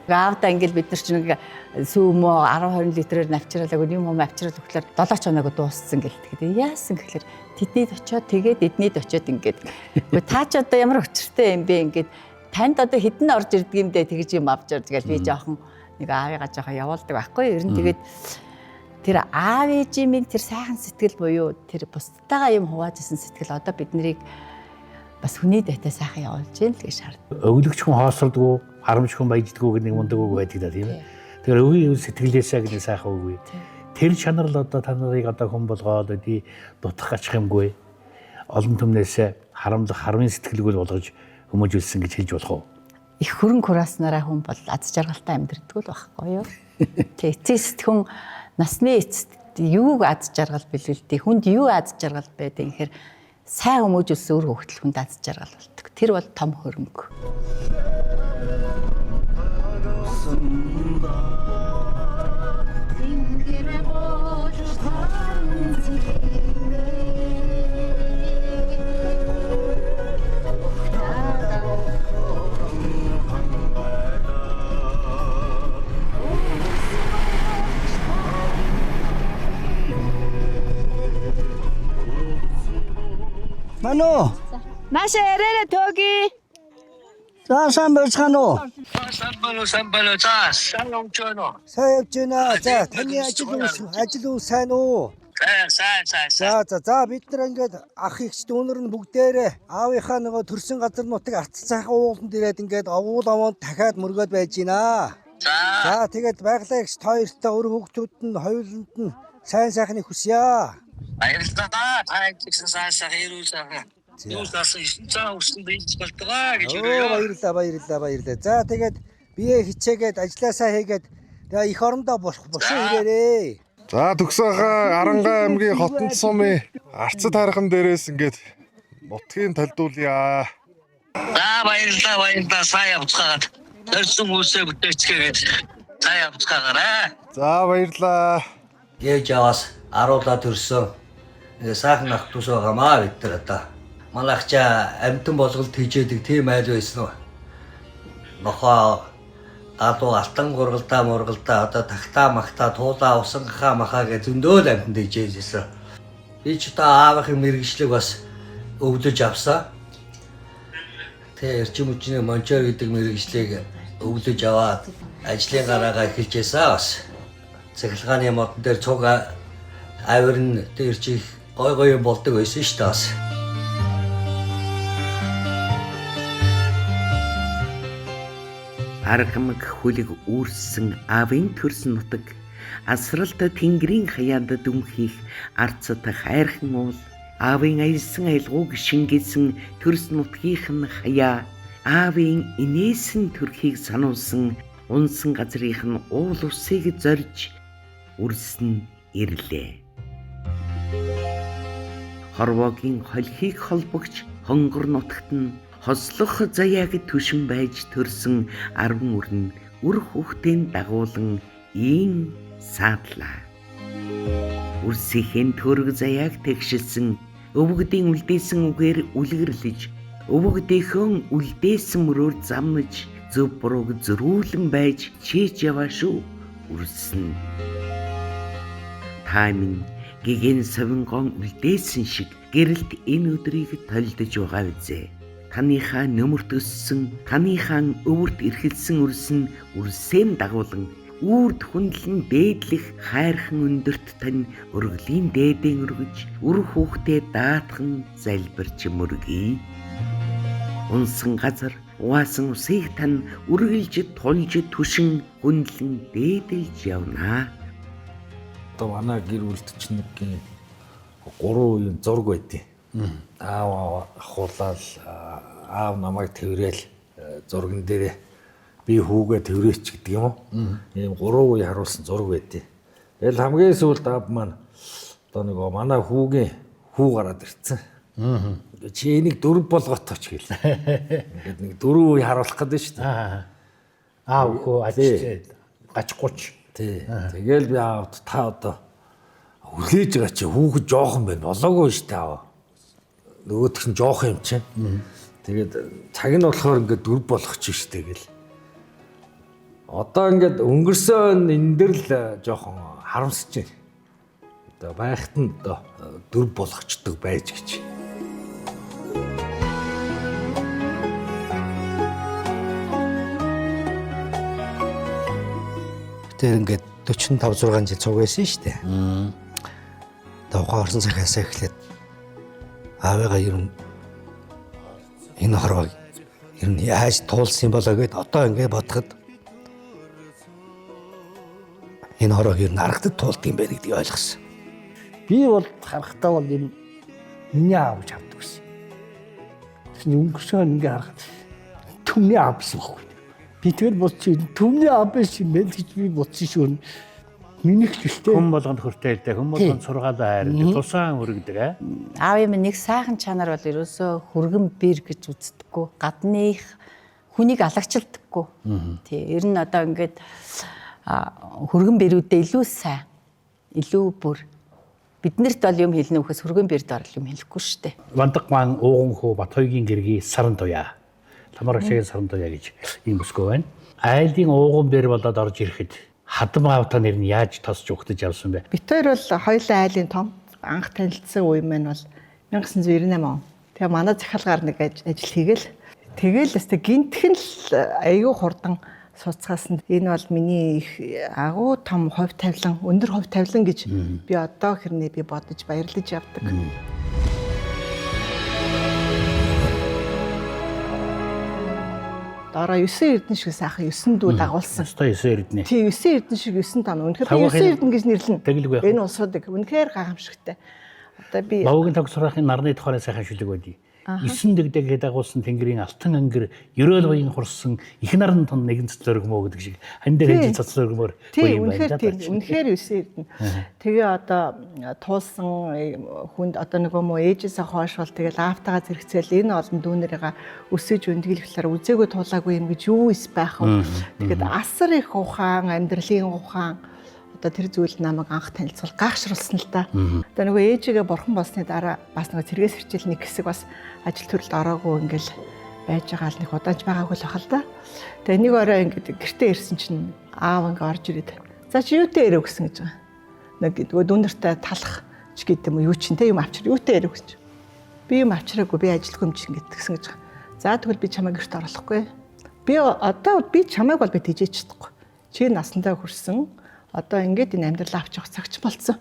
Аавда ингээл бид нар чинь сүүмөө 10 20 литрээр навчралаагүй юм авчрал өгөхлөөр 7 чоног дууссан гэлт. Тэгээд яасан гэхэлэр тэднийд очиод тэгээд эднийд очиод ингээд. Гэхдээ та ч одоо ямар өчртэй юм бэ ингээд танд одоо хідэн орж ирдэг юм дээ тэгж юм авч ирдэг гэл би жоохон нэг аавыгаа жоохон явуулдаг байхгүй. Ер нь тэгээд тэр аав ээжийн тэр сайхан сэтгэл буюу тэр бусдтайгаа юм хуваажсэн сэтгэл одоо биднийг бас хүний дэхтэй сайхан явуулж гин л гэж шаарддаг. Өглөгч хүн хоосрдгоо, харамч хүн баяждгоо гэдэг нэг мундаг үг байдаг да тийм ээ. Тэгэхээр өвгийн сэтгэлээсээ гэдэг сайхан үг үе. Тэр чанар л одоо та нарыг одоо хүн болгоод өдий дутах ачих юмгүй. Олон түмнээсээ харамлах, хармын сэтгэлгүүл болгож хүмүүжүүлсэн гэж хэлж болох уу? Их хөрөнгө хурааснараа хүн бол аз жаргалтай амьдрдаг л байхгүй юу? Тэг эцэст хүн насны эцэст юуг аз жаргал бэлгэлдэг, хүнд юу аз жаргал байдаг гэхээр сайн хүмүүжүүлсэн өөр хөвгтөл хүнд аз жаргал болдог. Тэр бол том хөрөнгө. Мано. Маша ярээ төги. За сайн байцгаана уу? Сайн байна. За сайн явж байна. Сайн явж байна. За таны ажил үйл сайн уу? Сайн. За бид нар ингээд ах ихч дүүнэр нь бүгдээрээ аавынхаа нөгөө төрсэн газар нутаг атцайхан ууланд ирээд ингээд овуул овоонд дахиад мөргөөд байж гинэ. За тэгээд байгалаа ихч хоёртой өр хүүхдүүд нь хоёуланд нь сайн сайхныг хүсье. Баярлалаа. Та гэсэн сайн хэрүүлсэн. Юу гэсэн цаа өсөн бийж болтгоо гэж баярлалаа. За тэгээд бие хичээгээд ажилласаа хийгээд Тэгээ эх орондоо бошин ирээрээ. За төгсөөхөө Арангаа аймгийн Хотон сумын Арцад хархан дээрээс ингээд нутгийн талдуулъя. За баярлалаа сайн явцгаагаад. Төрсөн хүмүүсээ бүтээцгээгээд сайн явцгаагаарай. За баярлалаа. Ээж аваас аруулаа төрсөн. Сайхан ах дус байгаамаа бид нар одоо. Манайхчаа амтан болголт хийжээдэг тийм айл байсан уу? Нохоо гадуу алтан гургалдаа одоо тагтаа магтаа туулаа усангахаа махаа гэж зөндөөл амтанд ижээжсэн. Би ч одоо аавынхын мэрэгжлийг бас өвлөж авсан. Тэгээ эрчим хүчний мончор гэдэг мэрэгжлийг өвлөж аваад ажлын гараагаа эхэлжээсаа бас цахилгааны модон дээр цуг авирн тэр чих гой юм болдог байсан шүү дээ бас. Аргамаг хүлэг үүрсэн аавын төрсөн нутаг асралта тэнгэрийн хаяанд дүнхийх арцад хайрхан уул аавын аялсан аялгууг шингээсэн төрсөн нутгийнх нь хаяа аавын инээсэн төрхийг сануулсан унсан газрынх нь уул усыг зорж үрсэн ирлээ. Хорвогийн холхийг холбогч хонгор нутагт нь хослох заяаг түшин байж төрсөн 10 өрн үр хүүхдийн дагуулan ийн саадлаа. Үрсийн төрөг заяаг тэгшилсэн өвгдийн үлдээсэн үгээр үлгэрлэж өвгдийнхөө үлдээсэн мөрөөр замнаж зөв бурууг зөрүүлэн байж чийж яваа шүү үрсэн. Таймын гэгэн савингон үлдээсэн шиг гэрэлт энэ өдрийг толдож байгаа үзээ. Таныхаа нөмөрт өссөн, таныхаа өвөрт эрхэлсэн үрсэн үрсэм дагуулan үрд хүндлэн дээдлэх хайрхан өндөрт тань өргөлийн дээдэн өргөж үр хүүхдээ даатхан залбирч мөргий. Унсан газар уаасан усыг тань үргэлж тулж түшин хүндлэн дээдэлж явнаа. Одоо манай гэр бүлд чинь нэг 3 үеийн зураг байдیں۔ Аав ахуулаад аав намайг тэрвэл зурган дээрээ би хүүгээ тэрвэч гэдэг юм уу? Ийм 3 үе харуулсан зураг байдیں۔ Тэгэл хамгийн сүүлд аав маань одоо нэг манай хүүгийн хүү гараад ирцэн. Чи энийг 4 болгоот оч гээл. Ингээд нэг 4 үе харуулах гэдэг шүү дээ. Аав хөө ажиж гачгууч. Тий. Тэгэл би аавд та одоо хүлээж байгаа чи хүүхэд жоохон байна. Болоогүй шүү дээ аав. Нөгөөх нь жоохон юм чинь. Тэгээд цаг нь болохоор ингээд 4 болгоч шүү дээ гэл. Одоо ингээд өнгөрсөн энэ дээр л жоохон харамсаж байна. Одоо байхад нь одоо 4 болгочдөг байж гэж. Тэр ингээд 45 6 жил цуг байсан шүү дээ. Тавхаа орсон цагаас эхлээд аавыгаа ер нь энэ хорвоо ер нь яаж туулсан болоо гэд одоо ингээд бодоход энэ хорвоо ер нь аргадад туулдаг юм байна гэдгийг ойлгосон. Би бол харахтаа бол энэ миний аав гэж авдаг гэсэн. Тэсний өнгөрсөн ингээд харахад түмний аав гэсэн байхгүй. Би тэгэл бодчих түмний аав байсан юм байна гэж би бодсон шүү. Минийх ч үстэй. Хүн болгонд хүртээлтэй, хүн болгонд сургаалаа хайрдаг, тусаан өргөдөг. Аавын минь нэг сайхан чанар бол ерөөсөө хүргэн бэр гэж үздэггүй. Гадных хүнийг алагчилдаггүй. Тий, ер нь одоо ингээд хүргэн бэрүүдээ илүү сайн, илүү бүр биднэрт бол юм хэлнэ үхээс хүргэн бэрд орол юм хэлэхгүй шүү дээ. Вандаг маан ууган хөө Батхойгийн гэргийн саран туяа. Тамарагчгийн саран туяа гэж ийм бүсгүй байна. Айлын ууган бэр болоод орж ирэхэд хадам аавтаа нэр нь яаж тосч ухтаж явсан бэ? Бид хоёр бол хоёулаа айлын том анх танилцсан үе маань бол 1998 он. Тэгээ манай захиалгаар нэг ажил хийгээл. Тэгэл өстө гинтхэн л аягүй хурдан суцгаас нь энэ бол миний их агуу том хувь тавилан, өндөр хувь тавилан гэж би одоо хэрнээ би бодож баярлаж явдаг. Дараа 9 эрдэнэ шиг сайхан 9 дүү дагуулсан. Өстой 9 эрдэнэ. Тий 9 эрдэнэ шиг 9 там. Үнэхээр 9 эрдэнэ гэж нэрлэнэ. Энэ улсуудыг үнэхээр гайхамшигтай. Одоо би Лавгийн тагсрахын нарны тухай сайхан шүлэг байдий. 9 дэгдэг дагуулсан тэнгэрийн алтан ангир ерөөл баян хурсан их наран тун нэгэн цэцлөргмөө гэдэг шиг хань дээр хийж цэцлөргмөр тийм үнэхээр тийм үнэхээр өсөн эрдэнэ. Тэгээ одоо туулсан хүнд одоо нөгөө мө ээжээсээ хойш бол тэгэл аавтайгаа зэрэгцээл энэ олон дүүнэрийгээ өсөж өндгөлөхлөөр үзээгүй туулаагүй юм гэж юу ис байх вэ? Тэгээд асар их ухаан, амьдралын ухаан одоо тэр зүйл намайг анх танилцвал гайхшруулсан л да. Одоо нөгөө ээжигээ бурхан болсны дараа бас нөгөө цэргээс хичээл нэг хэсэг бас ажил төрөлд ороогүй ингээл байж байгаа л нэг удаанч байгаагүй л бахал да. Тэгээ нэг орой ингээд гэртээ ирсэн чинь аав ингээ орж ирээд за чи юутэй ирэх гэсэн гэж байгаа. Нэг нөгөө дүүнэртэй талах ч гэдэг юм уу юу чинь те юм авчир юутэй ирэх гэж. Би юм авчираагүй би ажилгүй юм чинь гэдэг гэсэн гэж байгаа. За тэгвэл би чамайг гэрт оруулахгүй. Би одоо би чамайг бол би тэжээч чадахгүй. Чи насандаа хүрсэн одоо ингээд энэ амьдрал авч явах цагч болцсон.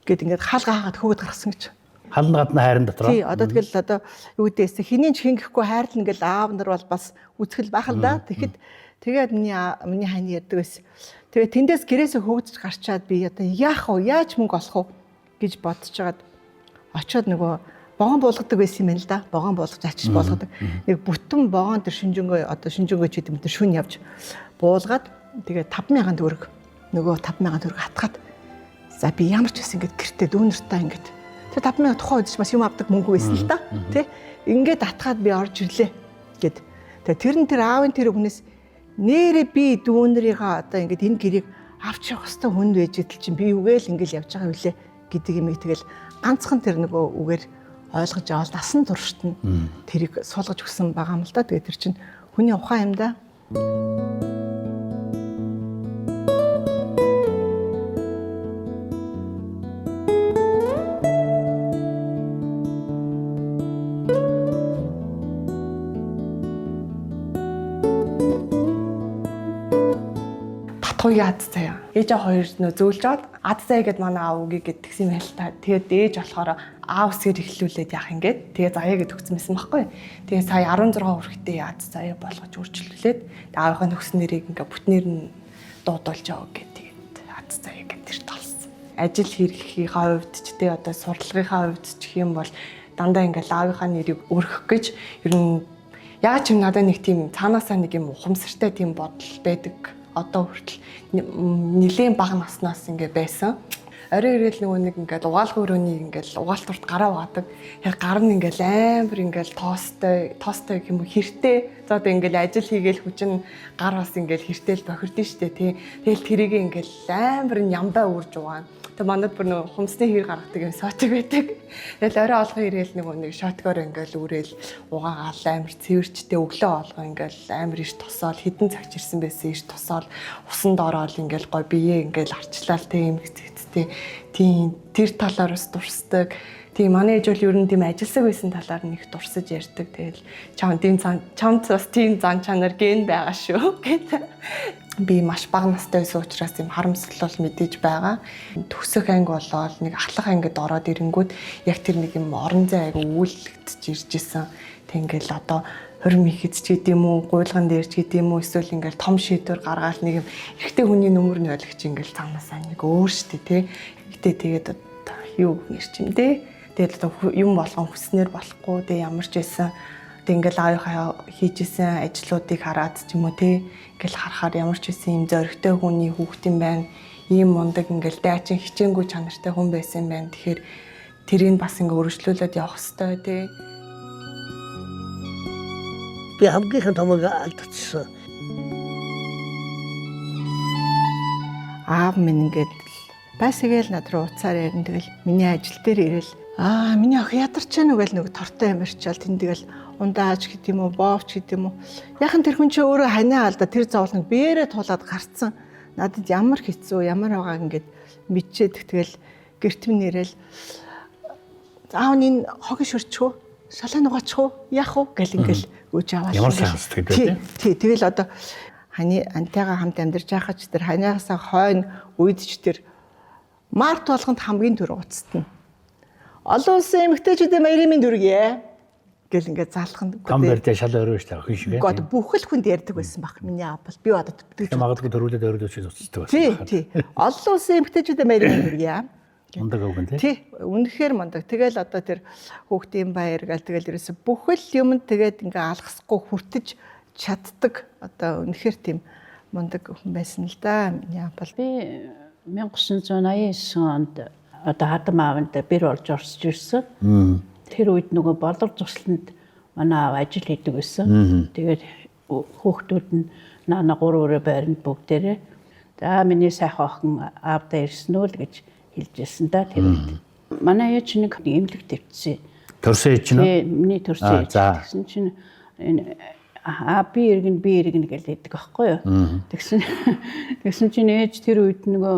Гэт ингээд хаалга хаагаад хөөд гаргасан гэж. Хална гадна хайрын дотор. Тий, одоо тэгэл одоо юу гэдээс хэний ч хингэхгүй хайрлна гэл аав нар бол бас үзэхэл байх л да. Тэгэхэд тэгээд миний хань ярьдаг байсан. Тэгээд тэндээс гэрээсээ хөөж гарчаад би одоо яах вэ? Яаж мөнгө олох вэ гэж бодчиход очиод нөгөө богоон буулгадаг байсан юм байна л да. Богоон буулгаж ачиж болгодог. Нэг бүтэн богоон тэр шинжэнгөө одоо шинжэнгөө ч гэдэм тэр шүн явж буулгаад тэгээд 5,000 төгрөг нөгөө 5,000 төгрөг хатгаад за би ямар ч байсан ингээд гэртээ дүүнэртээ ингээд тэр 5,000 тухайн үед ч бас юм авдаг мөнгө байсан л да тий ингээд атгаад би орж ирлээ гэд тэгээ тэр нь тэр аавын тэр хүнээс нэрээ би дүүнэрийнхээ одоо ингээд энэ гэрийг авч явах хэвээр хүн байж идэл чинь би үгээл ингээд явж байгаа үлээ гэдэг юм тэгэл ганцхан тэр нөгөө үгээр ойлгож аваад насан туршид нь тэрийг суулгаж өгсөн байгаа юм л да тэгээ тэр чинь хүний ухаан юм да. Яад заяа. Ээжээ хоёр нөө зөөлж аваад ад заяа гэд манай аав үгүй гэд тэгсэн юм л та. Тэгээд ээж болохоор аав усээр эхлүүлээд яах юм гээд тэгээд заяа гэд өгсөн байсан байхгүй. Тэгээд сая 16 хүрэхтэй ад заяа болгож өөрчлөлүүлээд аавынхаа нөхсөн нэрийг ингээ бүтнээр нь дуудуулж аваа гэд тэгээд ад заяа гэд тэр толсон. Ажил хэрэгхийн хувьд ч тэ одоо сурлагынхаа хувьд ч гэх юм бол дандаа ингээл аавынхаа нэрийг өргөх гэж ер нь яг ч юм надад нэг тийм цаанаасаа нэг юм ухамсартай тийм бодол байдаг. Одоо хүртэл нэлээд бага наснаас ингээ байсан. Орой ирээл нөгөө нэг ингээл угаалгын өрөөний ингээл угаалтурт гараа угаадаг. Яг гар нь ингээл амар ингээл тоостой гэх юм уу хэртэй. За одоо ингээл ажил хийгээл хүчин гар бас ингээл хэртэл бохирдсон штэ тий. Тэгэл тэрийг ингээл амар ямбаа үрж угаана. Тэг манад бүр нэг хумсны хэр гаргадаг юм сотиг байдаг. Тэгэл орой олгон ирээл нэг шотгоор ингээл үрэл угаагаал амар цэвэрчтэй өглөө олгоо ингээл амар иш тосоол хідэн цагч ирсэн байсан иш тосоол усанд ороод ингээл гой биеэ ингээл арчлал тэг юм хэцтэй. Тийм тэр талаар бас дурсдаг. Тийм манай ээж бол ер нь тийм ажилсаг байсан талаар нэг дурсаж ярьдаг. Тэгэл чамд бас тийм зан чанар ген байгаа шүү гэдэг. Би маш бага настай байсан учраас тийм харамсал бол мэдээж байгаа. Төгсөх анги болоод нэг ахлах ангид ороод ирэнгүүт яг тэр нэг юм орон зай айгу үүлэгдэж ирж исэн. Тэгэл одоо хурим ихэц ч гэдэм үү, гуйлган дээр ч гэдэм үү, эсвэл ингээл том шийдвэр гаргаад нэг юм эрэгтэй хүний нөмөр нь ойлгож ингээл цаанаасаа нэг өөр штэ тий. Гэтэ тэгээд юу нэрчим дээ. Тэгэл юм болгон хүснээр болохгүй дээ ямар ч байсан. Ингээл аавынхаа хийжсэн ажлуудыг хараад ч юм уу те ингээл харахаар ямар ч байсан юм зоригтой хүний хүүхдийн байна. Ийм мундаг ингээл дайчин хичээнгүй чанартай хүн байсан байна. Тэгэхээр тэрийг бас ингээ өргөжлүүлээд явах хэрэгтэй те. Би хамгийн томог алдчихсан. Аав минь ингээд байсагээл над руу уцаар ярин тэгэл миний ажил дээр ирэл миний ах ядарч яана гэл нэг тортой амарчаал тэн тэгэл ундааж гэдэг юм уу боовч гэдэг юм уу яхан тэр хүн чи өөрөө ханаа алдаа тэр зовлон биеэрээ туулаад гарцсан надад ямар хэцүү ямар байгааг ингээд мэдчихэд тэгэл гэрт минь нэрэл аав энэ хогийн шөрчхөө шалаа нугаачихөө яах вэ гэл ингээл гүйж аваад ямар сонсдог гэдэг тий тэгэл одоо ханы антайгаа хамт амьдарч байхад ч тэр ханиасаа хойно үед ч тэр март болгонд хамгийн түр уцтна. Олон улсын эмэгтэйчүүдийн баярын мэнд хүргэе гэл ингээд залхан. Том барьтай шал өрөө штэ охин шиг. Гот бүхэл хүнд ярьдаг байсан баг. Миний аав бол би одоо магадгүй төрүүлээд өрөөд очиж уцдаг байсан. Тий. Олон улсын эмэгтэйчүүдийн баярын мэнд хүргэе Мундаг өвгөн тий. Үнэхээр мундаг. Тэгэл одоо тэр хүүхдийн баяр гал тэгэл ерөөсө бүхэл юм тэгээд ингээ алгасахгүй хүртэж чаддаг. Одоо үнэхээр тийм мундаг хүн байсан л да. Яапал би 1989 онд одоо хадам аавнд бэр болж орсож ирсэн. Тэр үед нөгөө болор зурсалд манай аав ажил хийдэг байсан. Тэгээд хүүхдүүд нь наана 3 өрөө байранд бүгдээрээ за миний сайхан охин аавдаа ирсэн үү гэж хэлжсэн да тэр үед. Манай ээж нэг эмнэлэг төвчсөн. Төрсөн ээж нь? Тий, миний төрсөн ээж. Тэгсэн чинь энэ би иргэн гэж хэлдэг байхгүй юу? Тэгсэн чинь ээж тэр үед нөгөө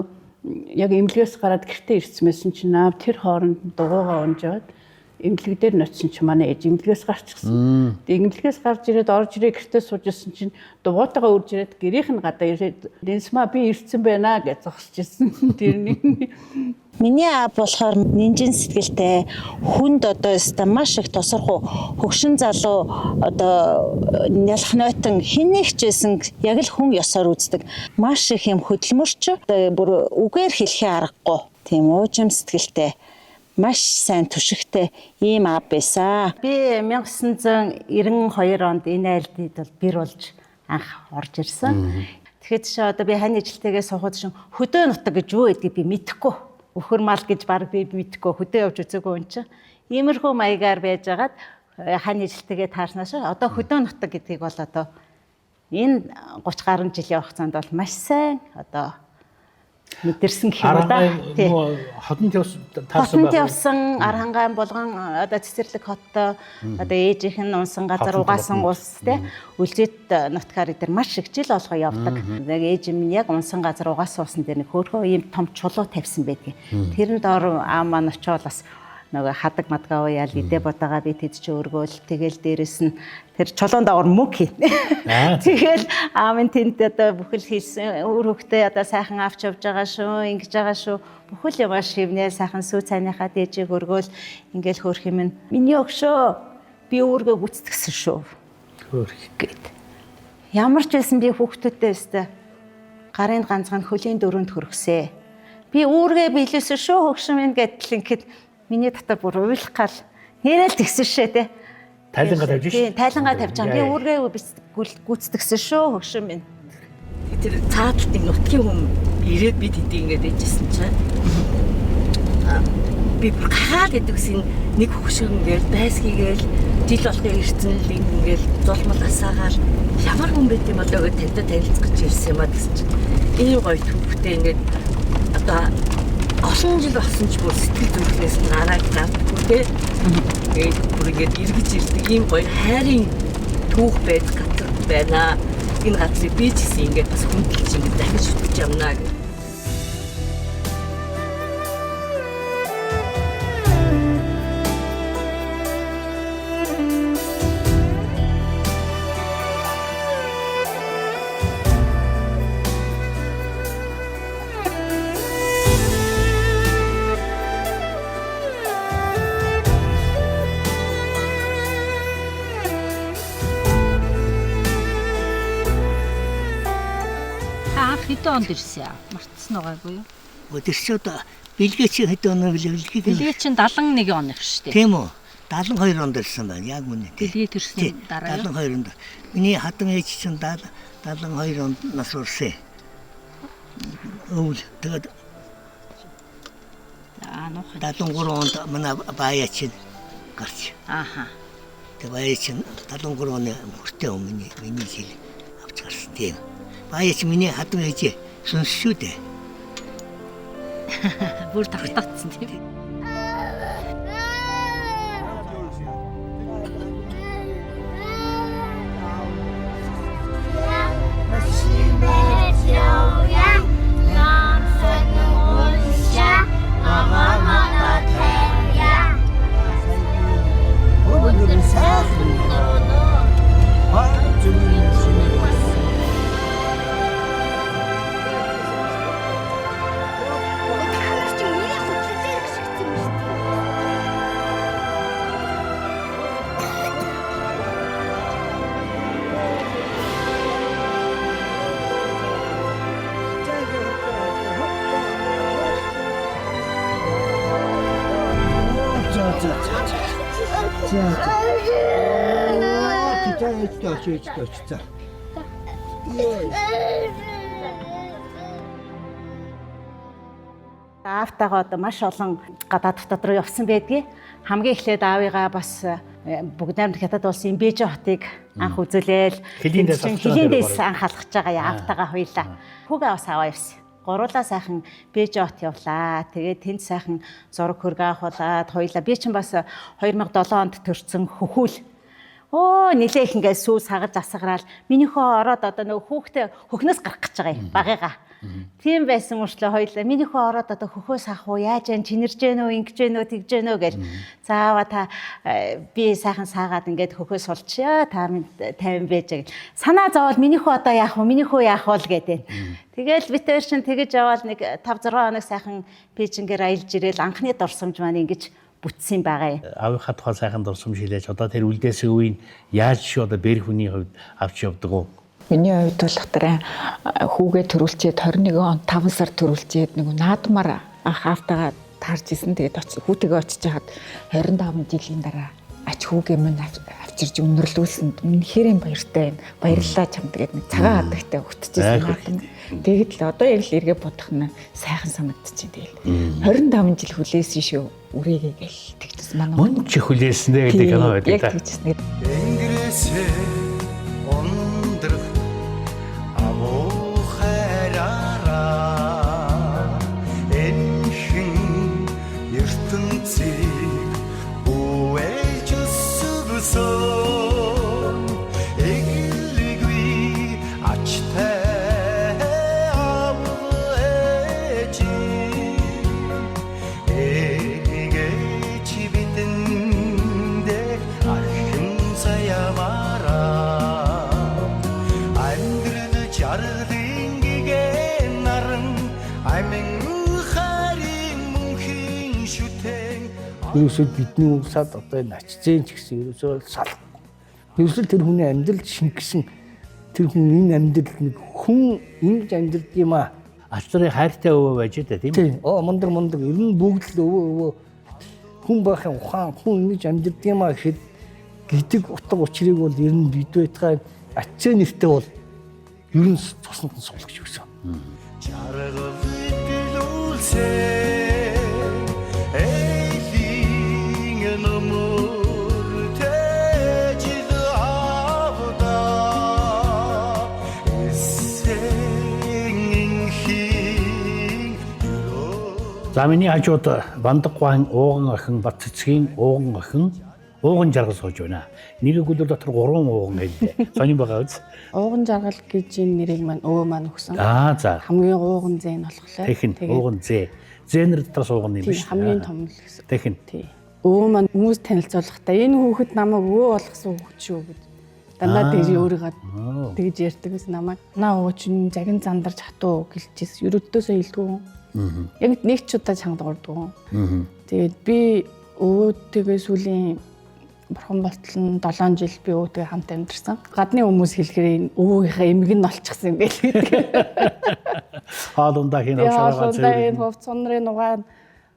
яг эмнэлгээс гараад гэртээ ирсэн байсан чинь аав тэр хооронд дугуйгаа унжаад эмнэлэг дээр ноцсон чинь манай ээж эмнэлгээс гарчихсан. Тэгээ эмнэлгээс гарч ирээд орж ирээ гэртээ сууж ирсэн чинь дугуйтайгаа үрж ирээд гэрийнх нь гадаа ирээд "Линсма би ирсэн байна" гэж зогсож ирсэн. Тэрний Миний аав болохоор нинжин сэтгэлтэй хүнд одоо өстө маш их тосорхоо хөгшин залуу одоо нялх нойтон хинэгчсэн яг л хүн ёсоор үздэг. Маш их юм хөдөлмөрч одоо бүр үгээр хэлхээ аргагүй. Тийм уужим сэтгэлтэй маш сайн түшигтэй ийм аав байсан. Би 1992 онд энэ айлдад бол бэр болж анх орж ирсэн. Тэгэхэд чи одоо би хань ажилтайгаа сухад шин хөдөө нутаг гэж юу гэдгийг би мэдэхгүй. Өхөр мал гэж баг би мэдэхгүй хөдөө явж үзээгүй юм чи. Иймэрхүү маягаар байжгаад хань ажилтайгаа таарснаас одоо хөдөө нутаг гэдгийг бол одоо энэ 30 гаруй жилийн хугацаанд бол маш сайн одоо мэдэрсэн гэх юм да. Хотод явсан Архангай болгон одоо Цэцэрлэг хоттой одоо ээжийнх нь унсан газар угаасан улс те үлжит нутгаар дээр маш их жил олгоо явдаг. Яг ээж минь яг унсан газар угаасан улсан дээр нэг хөөрхөө ийм том чулуу тавьсан байдгийг. Тэрэнд ор аав маань очиод бас нөгөө хадаг мадгаа уяал идэ бодагаа би тэд чи өргөөл тэгэл дээрэс нь тэр чулуунд ор мөг хий. Тэгэл аавын тэнд одоо бүхэл хийсэн өөр хөвгтэй одоо сайхан авч явж байгаа шүү, ингэж байгаа шүү. Бүхэл яваа шивнээ сайхан сүү цайныхаа дээжийг өргөөл ингээл хөөх юм. Миний өгшөө би өөргөө гүцтгсэн шүү. Хөөх гээд. Ямар ч байсан би хүүхдүүдтэй өстэй гарын ганцхан хөлийн дөрөнд хөргсөө. Би өөргөө биелээсэн шүү хөгшин минь гэдэл ингээд миний дотор бүр уйлах гал нэрэл тэгсэн шээ те. Тайлангаа тавьж шүү. Тайлангаа тавьж байгаа. Би өөргөө гүйцэтгэсэн шүү хөгшин минь. Тэр цааталтын нутгийн хүн ирээд бид хэдий ингэж ээжсэн чинь би бүр хаад гэдэгсэн нэг хөгшин ингээл байсгийгээл жил болгоо ирсэн л ингээл зулмал асаагаар ямар хүн байт юм болоо гэж тантай танилцах гэж ирсэн юм а гэсэн чинь ийм гоё төвхтэй ингээд одоо олон жил болсон ч бүр сэтгэл зүрхнээс нараад гардаггүй те. Тэгээд бүр ингээд эргэж ирдэг ийм гоё хайрын түүх байдаг газар байна. Энэ газрыг би ч гэсэн ингээд бас хүндэлж ингээд дахиж хөтлөж явнаа гэх. Хэдэн онд ирсэн яа? Мартсан байгаагүй юу? Өдөрч одоо бэлгээ чи хэдэн оноо бэлгээ? Бэлгээ чинь 71 он их шүү дээ. Тийм үү? 72 онд ирсэн байна. Яг үнэ. Бэлгээ төрсөн дараа юу? 72 онд. Миний хатан ээж чинь 72 онд нас урсан. Өвл тэгээд 73 онд манай бая чинь гарч. Ааха. Тэгээд бая чинь 73 оны хүртээ миний жил авч гарсан тийм. Баяч миний хатан ээж сонсшүү дээ. Бүр тавтагдсан тийм. За. Аавтайгаа одоо маш олон гадаад хотод руу явсан байдгийг хамгийн эхлээд аавыгаа бас бүгд найрамд хятад улсын Бээжин хотыг анх үзүүлээл хилийдээс анх алхаж байгаа аавтайгаа хоёлаа хүүгээ бас аваа явсан. Гуруулаа сайхан Бээжин хот явлаа. Тэгээд тэнд сайхан зураг хөргө авахулаад хоёлаа би чинь бас 2007 онд төрсэн хөхүүл. Нилээх ингээд сүү сагаж асгараал миний хөө ороод одоо нөгөө хүүхдээ хөхнөөс гарах гэж байгаа юм багыгаа. Тийм байсан мөрчлөө хоёлаа миний хөө ороод одоо хөхөөс ах уу яаж яан чинэрж гэнэ үү ингэж гэнэ үү тэгж гэнэ үү гэл заава та би сайхан саагаад ингээд хөхөөс сулчаа та минь 50 байж гэл санаа зовоод миний хөө одоо яах вэ миний хөө яах вэ гэдэг. Тэгэл битээр шин тэгэж яваал нэг 5 6 хоног сайхан пэйжингээр аялж ирээл анхны дурсамж маань ингэж бүтсэн байгаа юм. Аавынхаа тухай сайхан дурсамж хэлээж одоо тэр үлдээсэн үеийн яаж чи одоо бэр хүний хувьд авч явдаг уу? Миний хувьд бол хатараа хүүгээ төрүүлчихэд 21 он 5 сар төрүүлчихэд нэг наадмаар анх аавтайгаа таарч исэн. Тэгээд хүүтэйгээ очиж хаад 25 жилийн дараа ач хүүгээ минь авчирж өнөрлүүлсэнд үнэхээр баяртай байна. Баярлалаа чамд тэгээд нэг цагаан хадагтай өгтөжсэн наадам. Тэгээд л одоо яг л эргээ бодох нь сайхан санагдчихээн тэгэл. 25 жил хүлээсэн шүү. Үрээгээ гэл тэгчихсэн манай. Мөн чи хүлээснэ гэдэг кино байдаг та. Яг тэгчихсэн. Энгэрээсээ ондрох амуу хайраараа энхэн ертөнцийг бүэлж өсгсөн эглэгүй ачтай Ерөөсөө бидний улсад одоо энэ ачцэн ч гэсэн ерөөсөө салахгүй. Ерөөсөө тэр хүний амьдрал шингэсэн тэр хүн энэ амьдрал нэг хүн ингэж амьдрал юм аа. Ачрын хайртай өвөө байж та тийм үү? Мондөр ер нь бүгд л өвөө хүн бахын ухаан хүн ингэж амьдрал юм аа гэхэд гэдэг утга учирыг бол ер нь бид байтгай ачцэн нэртэй бол ер нь цуснд суулгаж өгсөн. Жаргал билүүлсэ За миний хажууд Бандаггаан ууган охин Бат цэцгийн ууган охин ууган жаргал сууж байна. Нэг өдөр дотор 3 ууган байлээ. Сонин байгаа үз. Ууган жаргал гэж энэ нэрийг маань өвөө маань өгсөн. За. Хамгийн ууган зэн болохоор. Тэхин ууган зэ. Зэнэр дотор ууган юм биш. Хамгийн том л гэсэн. Тэхин. Өвөө маань хүмүүс танилцуулахдаа энэ хүүхэд намайг өвөө болгосон хүүхэд шүү гэж. Дандаа тэгж өөрийгөө тэгж ярьдаг гэсэн намайг. Наа өвөө чинь загин зандарч хатуу гэлжээс ерөөдөөсөө илдгүү. Яг нэг ч удаа чангад ордгоо. Тэгээд би өвөөтэйгээ сүүлийн бурхан болтол нь 7 жил би өвөөтэйгээ хамт амьдэрсэн. Гадны хүмүүс хэлэхээр өвөөгийнхээ эмэг нь олчихсан юм байл гэдэг. Хаалундаа хин авшаагаа цэвэр. Энэ хувц сонрын угаан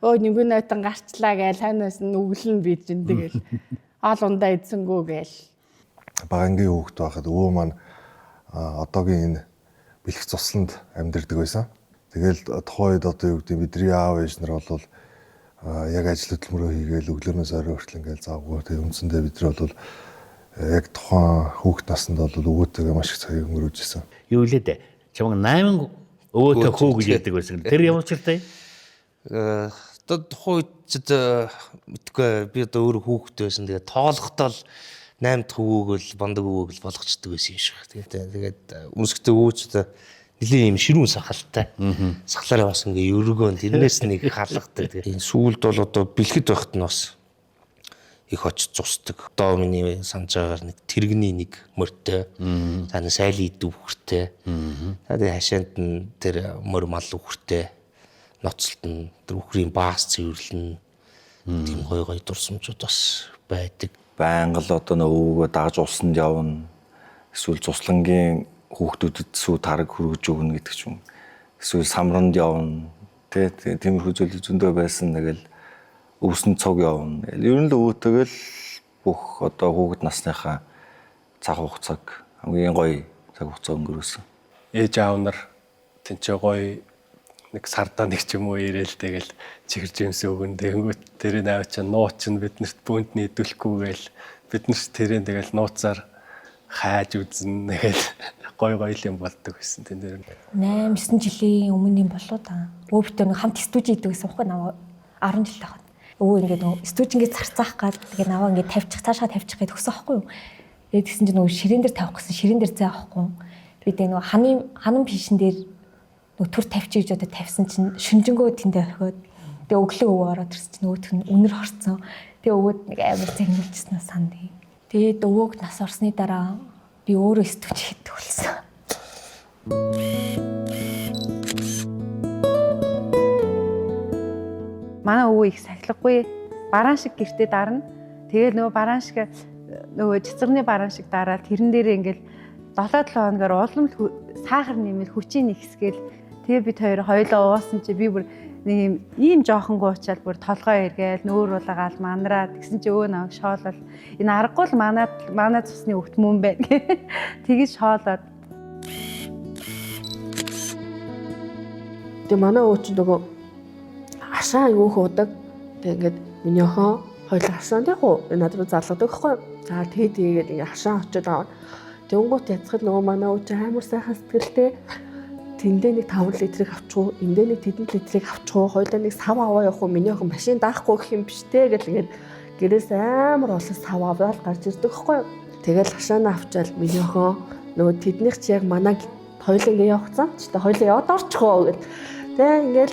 нэг найтан гарчлаа гээл ханаас нь өглөн бий чинь тэгэл хаалундаа эдсэнгүү гээл. Багангийн хүүхэд байхад өвөө маань одоогийн энэ бэлэг цусланд амьдардаг байсан. Тэгэл тухайд одоо юу гэдэг бидний аав ээж нар бол яг ажил хөдөлмөрөө хийгээл өглөөнөөс орой хүртэл ингээл завгүй. Тэгээ үндсэндээ бид нар бол яг тухайн хүүхэд наснд бол өвөөтэйгээ маш их цагийг өнгөрөөж исэн. Юу лээ дээ. Чамаг 8 өвөөтэй хүү гэж ярьдаг байсан. Тэр ямар ч хэлтэй? Одоо тухайд мэдгүй би одоо өөр хүүхэд байсан. Тэгээ тоолохдоо л 8 дахь өвөөг л бандаг өвөөг л болгочдөг байсан юм шиг. Тэгээд үнсгтэй өвөөч одоо нэлийн юм ширүүн сахалтай. Сахалаараа бас ингээ өргөөн тэрнээс нэг хаалгатай. Энэ сүүлд бол одоо бэлгэд байхад нь бас их очиж цусдаг. Одоо миний санаж байгаагаар нэг тэрэгний нэг мөртэй. Таны сайлын идэв хүртэй. Тэгээд хашаанд нь тэр мөр мал хүртэй. Ноцолт нь тэр үхрийн баас цэвэрлэн. Тийм гой дурсамжууд бас байдаг. Байнга л одоо өвгөө дааж усанд явна. Эсвэл цуслангийн хүүхдүүдэд сүү тараг хөргөж өгнө гэдэг ч юм. Эсвэл самранд явна. Тиймэрхүү зүйл зөндөө байсан. Тэгэл өвсөн цог явна. Ер нь л өвөтэйгэл бүх одоо хүүхэд насныхаа цаг хугацааг хамгийн гоё цаг хугацаа өнгөрөөсөн. Ээж аав нар тэнцээ гоё нэг сардаа нэг ч юм уу ирээл тэгэл чихэр жимс өгөн тэгэнгүүт тэрийн аав чинь нууц чинь биднэрт бүүнд нийдүүлэхгүйгээл бид нарт тэрийн тэгэл нууцаар хайж үзэн тэгэл гоё юм болдог гэсэн тэн дээр. 8-9 жилийн өмнө юм болоо та. Өвөө бид нэг хамт студид идэв гэсэн ухаан наваа 10 жил тахад. Өвөө ингээд нөгөө студид ингээд зарцаах гад тэгээ наваа ингээд тавьчих цаашаа тавьчих гэж төгсөн аахгүй юу. Тэгээд тэгсэн чинь нөгөө ширээн дээр тавих гэсэн ширээн дээр заа авахгүй. Би тэгээ нөгөө ханам пишин дээр нөгөө төр тавьчих гэж одоо тавьсан чинь шүнжэнгөө тэндээ орхиод тэгээ өглөө өвөө ороод ирсэн чинь нөгөөх нь үнэр хорцсон. Тэгээ өвөөд нэг амар зэгнүүлчихсэн санд. Тэгээд өвөөг нас орсны дараа би өөрөө студид хийдэг болсон. Манай өвөө их сахилгагүй бараан шиг гэртээ дарна. Тэгээд нөгөө бараан шиг нөгөө цэцэрний бараан шиг дараад тэрэн дээрээ ингээл 7-7 хоногор улам сахар нэмэл хүчийн ихсгээл тэгээ бид хоёулаа уусан чи би бүр нэг ийм жоохонгоо уучаал бүр толгой эргээл нүүр улаагаал манараад тэгсэн чи өвөө намайг шоолол энэ аргагүй л манай цусны өвтмөн байна тэгэж шоолоод. Тэгээ манай өвч нөгөө ашаа юу хуудаг. Тэгээ ингээд миний охин хоёул ашаанд яг уу над руу залгадаг байхгүй. За тэгээд ингээд ашаа очиод аваад тэнгуут яцхад нөгөө манай өвч амар сайхан сэтгэлтэй тэндээ нэг 5 литрийг авчихуу, эндээ нэг 10 литрийг авчихуу, хоёулаа нэг сав аваа явах уу, миний охин машин даахгүй гэх юм биш те гэл ингээд гэрээс амар олон сав аваад гарч ирдэг байхгүй. Тэгэл ашаана авчаал миний охин нөгөө тэднийх чи яг манай хоёулаа ингээд явахцсан ч та хоёулаа яваад орчихоо гэл. Тэгээ ингээд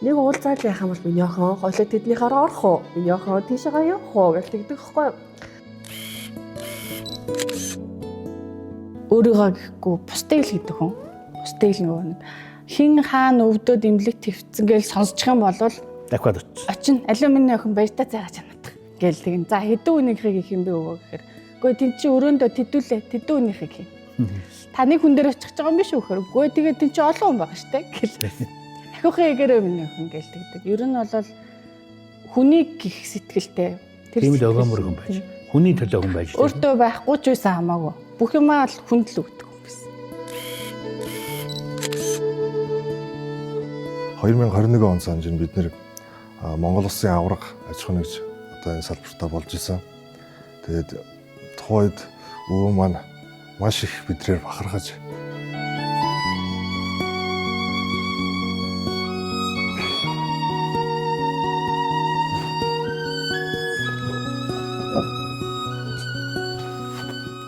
нэг уулзаад яхах юм бол миний охин хоёулаа тэднийхээр орох уу, миний охин тийшээ явах уу гэл тэгдэг байхгүй. Өөрийгөө гэхгүй бусдыг л гэдэг хүн. Бусдыг л нөгөө хин хаана өвдөд имлэг твцэн гээл сонсчих юм бол дахиад очин аливаа миний охин баяртай цайгаж ханадах гээл тэгин. За хэдэн үнийхийг их юм бэ өвөө гэхээр үгүй тэн чи өрөөндөө тэдүүлээ хэдэн үнийхийг хий. Таны хүн дээр очих байгаа юм биш үү гэхээр үгүй тэгээд тэн чи олон хүн байгаа штэ гэл. Ахиухын эгээрээ миний охин гээл тэгдэг. Ер нь бол хүнийг гих сэтгэлтэй. Тийм л өгөөмөр хүн байж. Хүний төлөө хүн байж. Өөртөө байхгүй ч байсан хамаагүй. Бүх юмаа л хүнд л өгдөг юм байсан. 2021 он санаж бид нэр Монгол Улсын авраг аж ахуй нэгж одоо энэ салбартаа болж исэн. Тэгээд тухайд өвөө маань маш их бидрээр бахархаж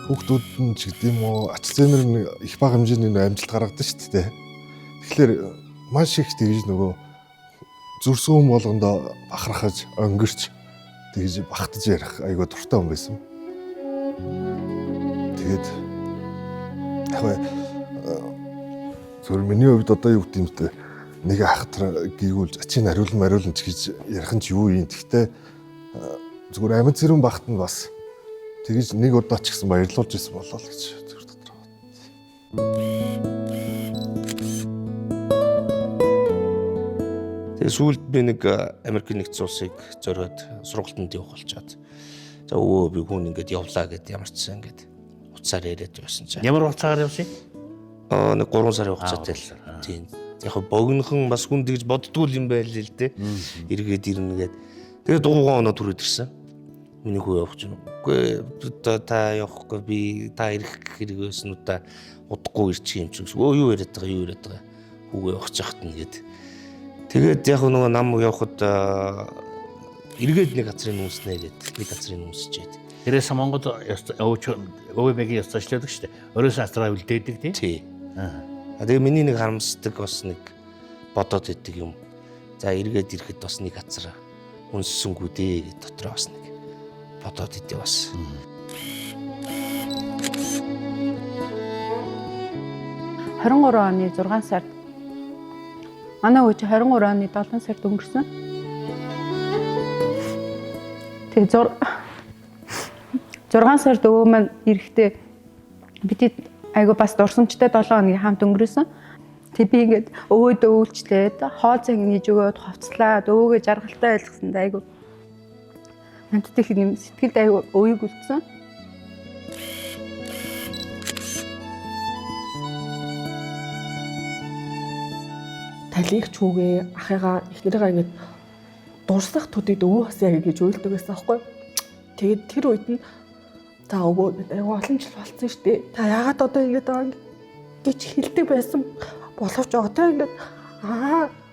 хүүхдүүд нь ч гэдэм үү ач зээмэр их бага хэмжээний амжилт гаргадаг шүү дээ. Тэгэхээр маш их тэгж нөгөө зүрсгэн болгондоо бахархаж өнгөрч тэгж багтаж ярих айгаа дуртай хүн байсан. Тэгээд яг зөв миний хувьд одоо юу гэмтэй нэг ахтар гийгүүлж ачийн хариулан ч гэж ярих нь ч юу юм. Гэхдээ зүгээр амьд зэрэн багт нь бас тэгж нэг удаа ч гэсэн баярлуулж ирсэн болоо л гэж зөв дотроо. Тэгээ сүүлд би нэг Америкийн нэгдсэн улсыг зориод сургалтанд явах болчоод. За өвөө би хүн ингэж явлаа гэд ямар ч сан ингэж уцаар яриад байсан чинь. Ямар уцаар явсан? Нэг 3 сарын хугацаатай л. Тийм. Яг богинохон бас хүн тэгж боддгүй юм байл л дээ. Эргээд ирнэ гэд. Тэгээ дуугаа оноо түрээд ирсэн. Миний хүү явах чинь. Үгүй та явахгүй би та ирэх хэрэг байсан уу та удахгүй ирчих юм чи. Өө юу яриад байгаа хүү явах чахт нэгэд. Тэгээд яг нөгөө нам явахад эргээд нэг газрын нүснэ гээд нэг газрын нүсчээд. Тэрээс Монгол өвөбегийн ястачлаадаг шүү дээ. Өрөөс астраа үлдээдэг тийм. Тэгээ миний нэг харамсдаг бас нэг бодоод идэг юм. За эргээд ирэхэд бас нэг газар үнссэнгүү дээ гэд дотроо бас нэг бодоод идэв бас. 23 оны 6 сард манай өвч 23 оны 7 сард өнгөрсөн. Тэгээ 6 сард өвөө маань ирэхдээ бид айгу бас дурсамжтай 7 хоногийн хамт өнгөрөөсөн. Тэг би ингээд өвөөдөө үйлчлээд хоол цаг нээж өгөөд хувцлаад өвөөгөө жаргалтай байлгасанд айгу Надад их юм сэтгэлд аяг өөйг үлдсэн. Талих чүүгээ ахыгаа ихнэрийгээ ингэж дурсах төдийд өвөө бас яг гэж уйлдаг байсан аахгүй. Тэгээд тэр үед нь за өвөө аяг олон жил болсон шүү дээ. Та яагаад одоо ингэж байгаа гэж хэлдэг байсан боловч одоо ингэж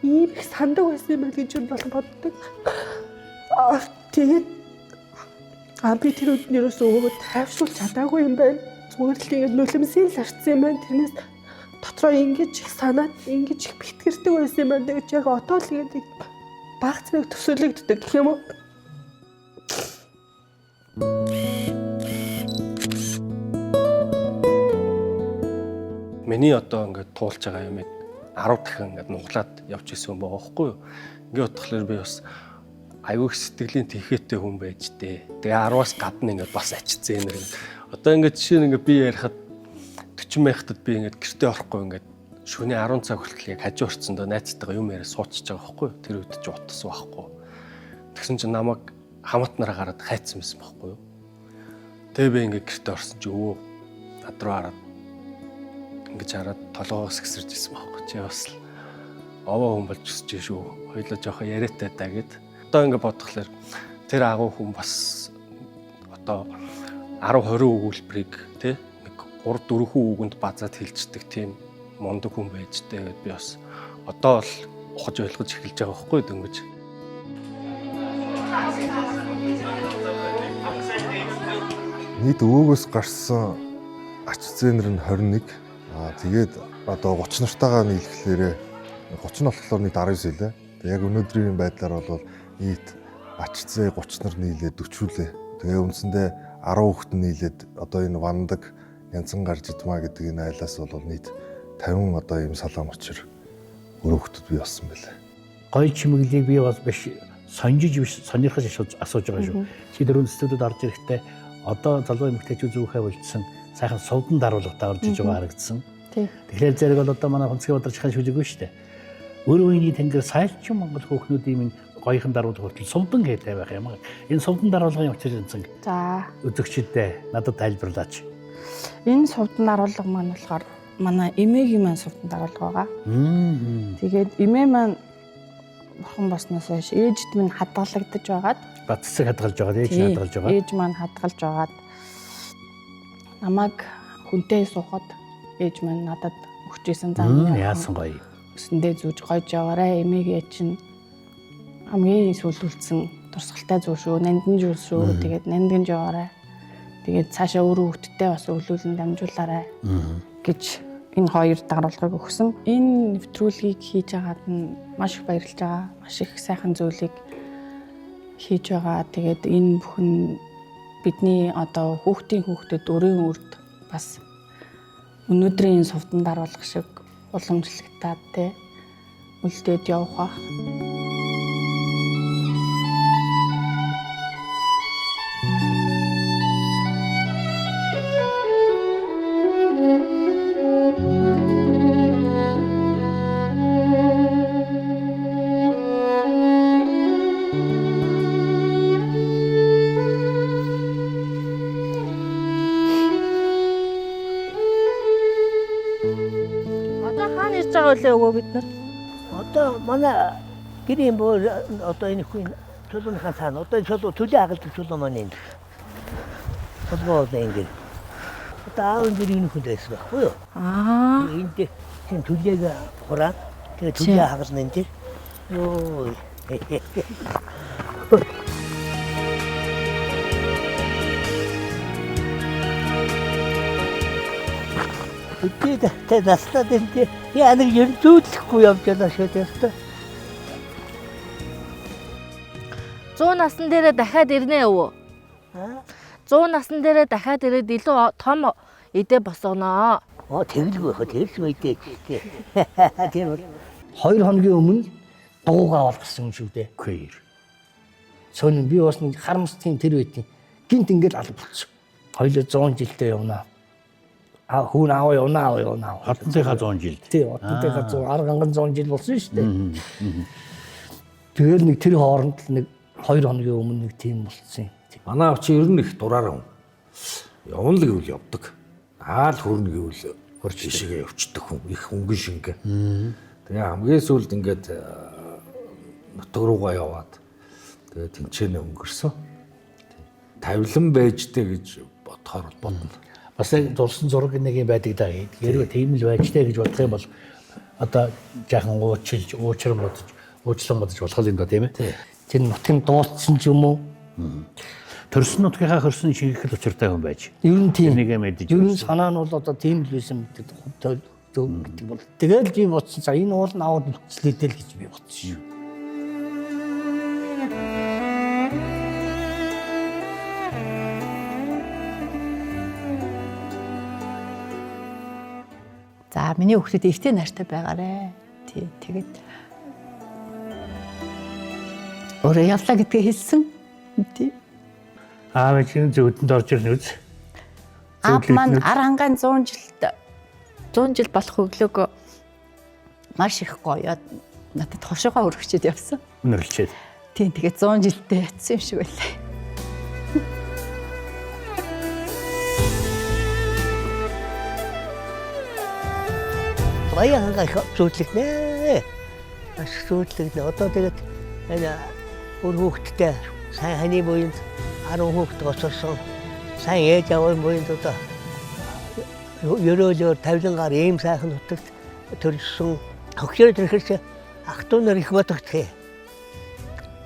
ийм их сандаг байсан юм гэж юу болох боддог. Тэгээд би тэр үед нэрээс өвөө тайвшруулж чадаагүй юм байна. Зүгээр л ингэж нулимсэл зарцсан юм байна. Тэрнээс дотроо ингэж их санаад ингэж их битгэрдэг байсан юм байна. Тэгэж яг одоо л ингэж багц нэг төсөөлөгддөг гэх юм уу? Миний одоо ингээд туулж байгаа юм 10 дахин ингээд нуглаад явж исэн юм байгаа байхгүй юу? Ингээд утгахлаар би бас аюух сэтгэлийн тэнхээтэй хүн байж тээ. Тэгээ 10-аас гадна ингээд бас ачицсан нэр. Одоо ингээд жишээ нь ингээд би ярихад 40 байхад би ингээд гэртээ орохгүй ингээд шөнийн 10 цаг хүртэл яг хажуу орцсондоо найзтайгаа юм яриа суудчихж байгаа байхгүй юу? Тэр үед ч утсан байхгүй. Тэгсэн чинь намайг хамаатнараа гараад хайцсан байсан байхгүй юу? Тэгээ би ингээд гэртээ орсон чи өвөө над руу хараад ингэж хараад толгоос гисэрж исэн байхгүй чи бас л овоо хүн болж өсөж шүү. Хоёлоо жоохон яриатай даа гэд. Одоо ингэ бодглохлоор тэр агуу хүн бас одоо 10-20 өгүүлбэрийг тий нэг 3-4 үгэнд базаад хэлцдэг тийм мундаг хүн байж тээ гэд би бас одоо л ухаж ойлгож эхэлж байгаа байхгүй дөнгөж. Нийт өвөөгөөс гарсан ач зээнэр нь 21. Тэгээд одоо 30 нартайгаа нийлэхлээрээ 30 нь болохоор нийт 19 лээ. Тэгээд яг өнөөдрийн байдлаар бол нийт ач зээ 30 нар нийлээд 40 лээ. Тэгээ үндсэндээ 10 хүүхэд нийлээд одоо энэ вандаг янзан гарч идмаа гэдэг энэ айлаас бол нийт 50 одоо ийм салаам учир өрөөхтөд бий болсон байлаа. Гой чимэглийг би бас биш сонжиж биш сонирхож асууж байгаа шүү. Чи дөрөв студид орж ирэхдээ одоо залуу эмэгтэйчүүд зүгхээ болжсэн сайхан сувдан даруулагтаа орж иж байгаа харагдсан. Тэгэхээр зэрэг бол одоо манай Хонцгийн ударчхан шүлэггүй шүү дээ. Өр үеийн тэнгэр сайлчин Монгол хүүхнүүдийн гоёхан даруулга хүртэл сувдан гэдэг байх юм. Энэ сувдан даруулгын учир зэн. За. Үзэгчдэд надад тайлбарлаач. Энэ сувдан даруулга маань болохоор манай эмээгийн маань сувдан даруулга байгаа. Тэгээд эмээ маань бурхан болсноос хойш ээжд минь хадгалагдаж байгаад баццыг хадгалж байгаа, ээж нь хадгалж байгаа. Ээж маань хадгалж байгаад намайг хүнтэй суухад ээж маань надад өгчээсэн зам. Яасан гоё. Өсөндөө зүүж гойж яваарэ эмээгээ чинь хамгийн сүлүүлсэн турсгалтай зүү шүү, нандин жуул шүү. Тэгээд нандин яваарэ. Тэгээд цаашаа өөрөө хөвгтдээ бас өглөөлөн дамжуулаарай гэж энэ хоёр даруулгыг өгсөн. Энэ нэвтрүүлгийг хийж байгаад нь маш их баярлж байгаа. Маш их сайхан зүйлийг хийж байгаа. Тэгээд энэ бүхэн бидний одоо хүүхдэд өрийн үрд бас өнөөдрийн сувдан даруулга шиг уламжлагдаад те үлдээд явах бах. Өвөө бид нар одоо манай гэрийн боо одоо энэ хүн чулууныхаа цаана одоо чулуу төлөө хагалдаг чулуу маань энэ. Одоо ингэ. Одоо аав гэрийн хүн байсан байхгүй юу? Энд тийм төлөөг хураа тэгээ төлөө хагална энэ тийм. Йоо. Тэгээд настад энэ яа нэг юм зүүдлэхгүй явж байгаа шүү дээ. 100 насны дээрээ дахиад ирнэ өвөө. 100 насны дээрээ дахиад ирээд илүү том эдээ босгоно. Тэгэлгүй хаа тэрс мэдээ чи. Тийм бол 2 хоногийн өмнө дугуугаа олгосон юм шүү дээ. Үгүй. Сонин би бас нэг харамсдгийн тэр үеийн гинт ингээд алга болчихсон. Хоёул 100 жилдээ явна. Хүн аав явна. Хотынхаа 100 жил. Тий, хотынхаа 100 арганган 100 жил болсон шүү дээ. Тэгэл нэг тэр хооронд нэг 2 хоногийн өмнө нэг тийм болцсон. Манай авч ер нь их дураараа хүн. Явна л гэвэл явдаг. Аал хөрнө гэвэл хурж ишигээ явцдаг хүн. Их хөнгөн шингэ. Тэгээ хамгийн сүүлд ингээд нутаг руугаа яваад тэгээ тэнцэнэ өнгөрсөн. Тавилан байжтэй гэж бодохоор бодно. Бас яг зурсан зураг нэг юм байдаг даа. Хэрвээ тийм л байжтэй гэж бодох юм бол одоо жаахан уучлан бодож болох юм да тийм ээ. Тэр нутгийн дуулсан ч юм уу? Төрсөн нутгийнхаа хөрсөн шиг их л учиртай хүн байж. Ер нь тийм. Нэг юм мэдэж. Ер нь санаа нь бол одоо тийм л байсан гэдэг гэдэг бол. Тэгэл би бодсон. За энэ уул нь аваад үлчлээдэй л гэж би бодсон шүү. За миний хүүхдүүд эвтэй нартай байгаарэ. Тий. Тэгээд өөрөө явлаа гэдгээ хэлсэн. Тий. Аав чинь зөвдөнд орж ирнэ үз. Аав маань Арангаан 100 жил болох өглөөгөө маш их гоё надад хошоогоо өргөчөөд явсан. Өнөрлчээд. Тийм тэгээд 100 жилдээ ятсан юм шиг байлаа. Баянгаа зүүдлэгнэ. Маш зүүдлэгнэ. Одоо тэгээд энэ өөр хүүхдтэй сайн ханы буйнд 10 хүүхд гоцорсон. Сайн ээж аваа буйнд одоо ерөөлөөр тавилангаар ийм сайхан нутагт төрсөн. Хөгшөөр төрөхөс ах トゥ нар их бодогдхээ.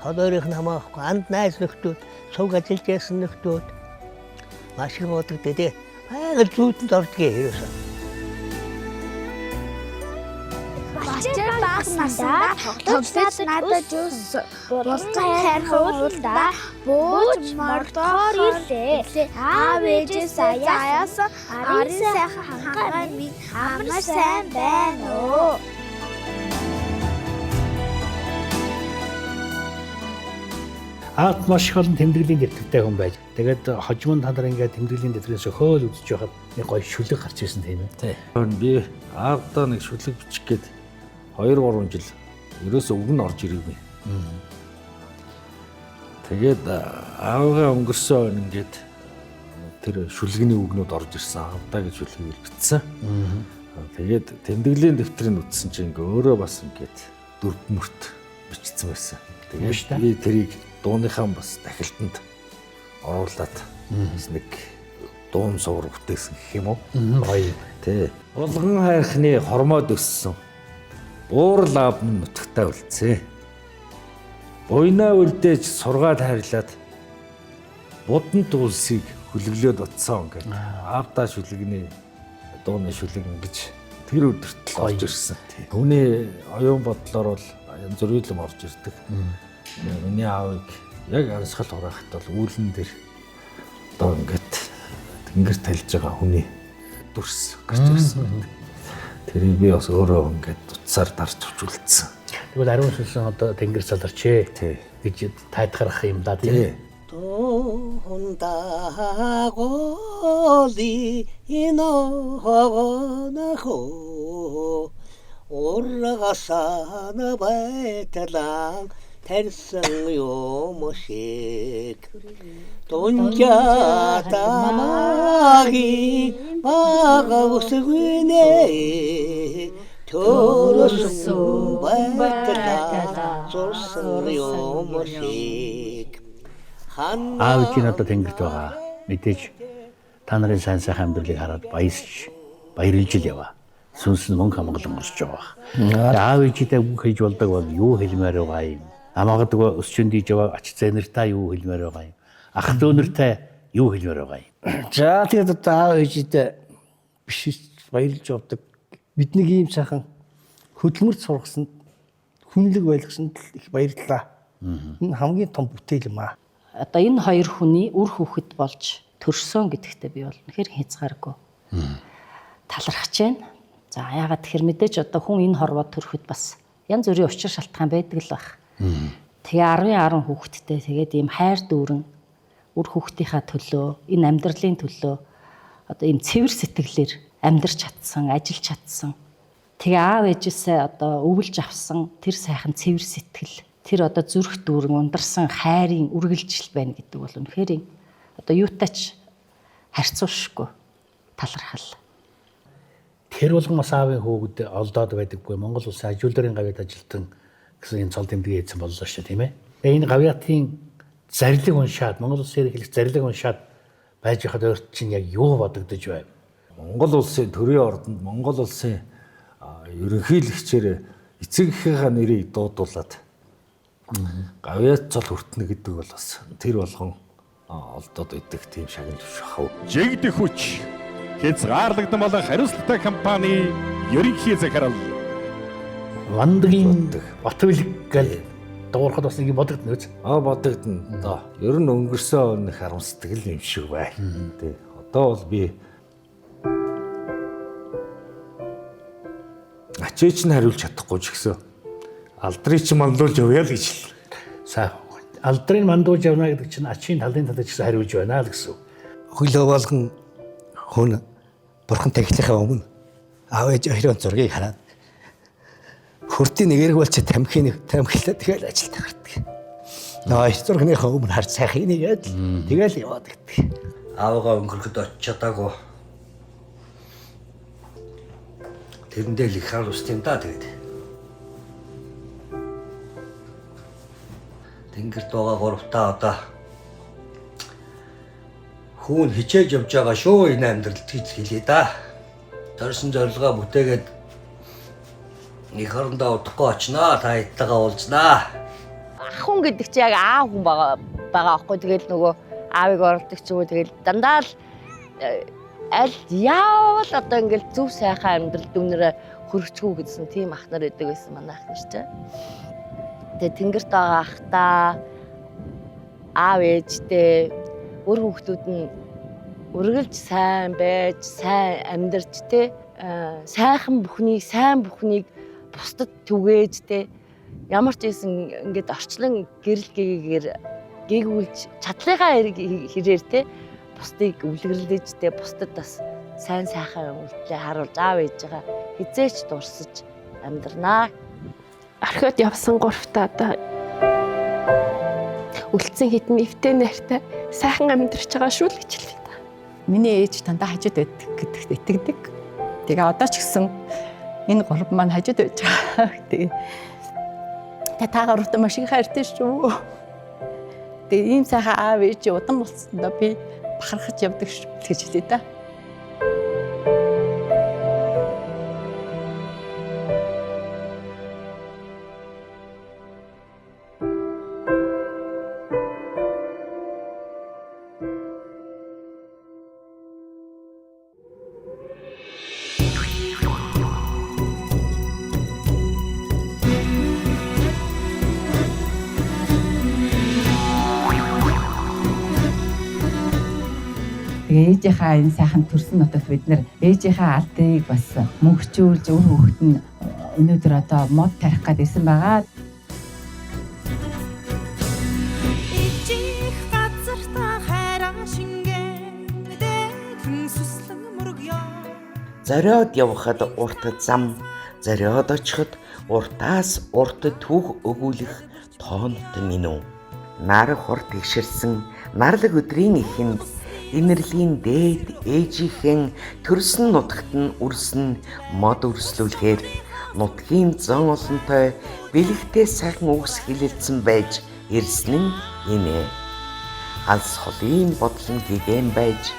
Hodоорийнх нь хамаахгүй анд найз нөхдүүд, сувг ажиллаж байсан нөхдүүд маш их бодогддээ. Байгаль зүйтэнд ордгийг ерөөсөө. Бачир бааснасаа тоглож надад юус болцоо хайрхан уулда бууж мордоор ирлээ. Аав ээжээс аяасан арын сайхан хангаан минь амар сайн байна уу. Аав маш их олон тэмдэглэлийн дэвтэртэй хүн байж. Тэгээд хожимон та нар ингээд тэмдэглэлийн дэвтрээс хөөл үзэж байхад нэг гоё шүлэг гарч ирсэн тийм ээ. Тий. Би аавдаа нэг шүлэг бичих гээд 2-3 жил ерөөсөө үг нь орж ирээгүй. Тэгээд аавгаа өнгөрсөн ингээд тэр шүлгэний үгнүүд орж ирсэн. Аавдаа гэж шүлгийг бичсэн. Тэгээд тэмдэглэлийн дэвтрийг үтсэн чинь ингээ өөрөө бас ингээд дөрв мөрт бичсэн байсан. Тэгээд би тэрийг дууныхаа бас дахилтанд оруулаад нэг дуун суур бүтээсэн гэх юм уу? Гоё. Тэ. Улган хайрхны хормоод өссөн. Буурал аав минь нутагтаа үлдсэн. Буйнаа үлдээж сургаад хайрлаад буданд улсыг хүлэглээд утсан гэдэг. Аавдаа шүлэгний дууны шүлэг ингэж тэр өдөрт орж ирсэн. Түүний оюун бодлоор бол янз бүрийн юм орж ирдэг. Миний аавыг яг ансгал хураахт бол үүлэн дээр одоо ингээд тэнгэр талж байгаа хүний дүрс гарч ирсэн. Тэрийг би бас өөрөө ингээд утсаар дарж хөвчүүлсэн. Тэгвэл ариун сүнсэн одоо тэнгэр саларчээ гэж тайлгарах юм да тийм. Тондаголи инохогонахо ургасана байталан тарсан юм шиг тунжатаги бага усгүнэ төрөсөн байталан зурсан юм шиг. Аав чинь одоо тэнгэрт байгаа. Мэдээж та нарын сайн сайхан амьдралыг хараад баярлж л яваа. Сүнс нь мөнгө хамгаалан орж байгаа. Аав ээжтэй үг хэлж болдог бол юу хэлмээр байгаа юм. Амаагадаг өсчөнд диж яваа ач зэнэртэй юу хэлмээр байгаа юм. Ах дүүнэртэй юу хэлмээр байгаа юм. За тэгээд одоо аав ээжтэй биш баярлж явдаг. Бидний ийм сайхан хөдөлмөрт сургасанд хүнлэг байлгасанд их баярлалаа. Энэ хамгийн том бүтээл юм аа. Одоо энэ хоёр хүний үр хүүхэд болж төрсөн гэдэгтээ би бол үнэхээр хязгааргүй талархаж байна. За яагаад тэгэхээр мэдээж одоо хүн энэ хорвоод төрөхөд бас янз бүрийн учир шалтгаан байдаг л баг. Тэгээ 10 хүүхэдтэй тэгээд ийм хайр дүүрэн үр хүүхдийнхаа төлөө энэ амьдралын төлөө одоо ийм цэвэр сэтгэлээр амьдрч чадсан, ажиллаж чадсан. Тэгээ аав ээжээсээ одоо өвлж авсан тэр сайхан цэвэр сэтгэл тэр одоо зүрх дүүрэн ундарсан хайрын үргэлжил байна гэдэг бол үнэхээр одоо юутаач харьцуулшгүй талархал. Тэр болгон бас аавын хүүгүүд олдоод байдаггүй Монгол улсын ажилтны гавьяат ажилтан гэсэн энэ цол тэмдэглэл хийсэн боллоо шүү дээ тийм ээ. Тэгээ энэ гавьяатын зарлиг уншаад Монгол улсын ирэх зарлиг уншаад байж хад өөрт чинь яг юу бодогдож байв? Монгол улсын төрийн ордонд Монгол улсын ерөнхийлөгчээр эцэг эхийнхээ нэрийг дуудуулаад гавьяат цол хүртнэ гэдэг бол бас тэр болгон олдоод идэх тийм шагнал биш хав. Жигдэх хүч хязгаарлагдсан болон хариуцлагатай компани ерөнхий захирал Вандгийн Батбэлэг гэл дуурахад бас нэг бодогдно үз. Бодогдно. Одоо ер нь өнгөрсөн өн харамсдаг л юм шиг байна. Тэ. Одоо бол би ачаач нь хариулж чадахгүй ч гэсэн алдрыг чинь мандуулж явъя л гэж л. Сайн. Алдрыг мандуулж явна гэдэг чинь ачийн талын талд ч гэсэн хариулж байна л гэсэн. Хөлөө болгон хүн бурхан тахилахаа өмнө аав ээж хоёрын зургийг хараад хүртийн нэгэрэг бол чи тамхилаа тэгэл ажилд гардаг. Наа зургийнхаа өмнө харж сайхан нэгээд тэгэл яваад гэдэг. Аавгаа өнгөрөхөд очиж чадаагүй. Тэрэндээ л их харуулсан юм да тэгээд. Тэнгэрт байгаа гуравтаа одоо хүүн хичээж явж байгаа шүү энэ амьдралд гэж хэлээ да. Зорьсон зорилгоо бүтээгээд нэг хорондоо удахгүй очноо та эдтэйгээ уулзнаа. Ахын гэдэг чи яг аав хүн байгаа байхгүй тэгэл нөгөө аавыг оролдог ч юм уу тэгэл дандаа л аль яавал одоо ингээл зөв сайхан амьдрал дүнрээ хөргөчгүй гэсэн тийм ах нар байдаг байсан манай ах нар ч. Тэгээ тэнгэрт байгаа ахтаа аав ээжтэй өр хүүхдүүд нь үргэлж сайн байж сайн амьдарч те сайхан бүхнийг бусдад түгээж те ямар ч ийсэн ингээд орчлон гэрэл гээгүүлж чадлынхаа хэрээр те бусдыг өвлгөрлөж те бусдад бас сайн сайхан үйлдэлээ харуулж аав ээжигээ хизээч дурсаж амьдрнаа. Орхиод явсан гуравтаа одоо үлдсэн хитэн эвтэй найртай сайхан амьдарч байгаа шүү л гэж хэлээ та. Миний ээж дандаа хажууд байдаг гэдэгт итгэдэг. Тэгээ одоо ч гэсэн энэ гурав маань хажууд байж байгаа. Тэгээ таагаар утаа маш их хайртай шүү. Тэгээ ийм сайхан аав ээж удан болсондоо би бахархаж явдаг шүү гэж хэлээ та. Ээжийнхаа энэ сайхан төрсөн нутагт бид нэр ээжийнхаа алдыг бас мөнхжүүлж өр хүүхэд нь өнөөдөр одоо мод тарих гээд ирсэн байгаа. Зориод явхад урт зам, зориод очиход уртаас урт түүх өгүүлэх тоонот минь. Нар хурд тэгшэрсэн нарлаг өдрийн эхэнд инэрлийн дээд ээжийнхэн төрсөн нутагт нь үрсэн мод өрслүүлэхээр нутгийн зон олонтой бэлэгтэй сайхан үгс хилэлцэн байж ирсэн нь инэ. Алс холын бодлон гэгэн байж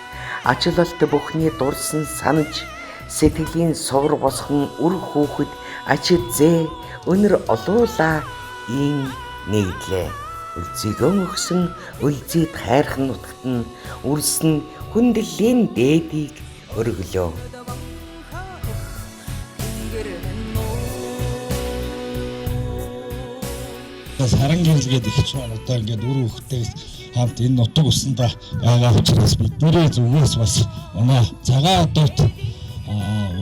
ачлалт бүхний дурсан санаж сэтгэлийн суур босхон үр хүүхэд ачид зээ өнөр олуула ин нэгдлээ. Үлзийгэн өгсөн үлзийд хайрхан нутагт нь үрсэн хүндэлийн дээдийг өргөлөө. Саран гэрэлгээд их ч одоо ингээд үр хүүхдтэй хамт энэ нутаг усанда байгаа учраас бидний зүгээс бас оноо цагаан одод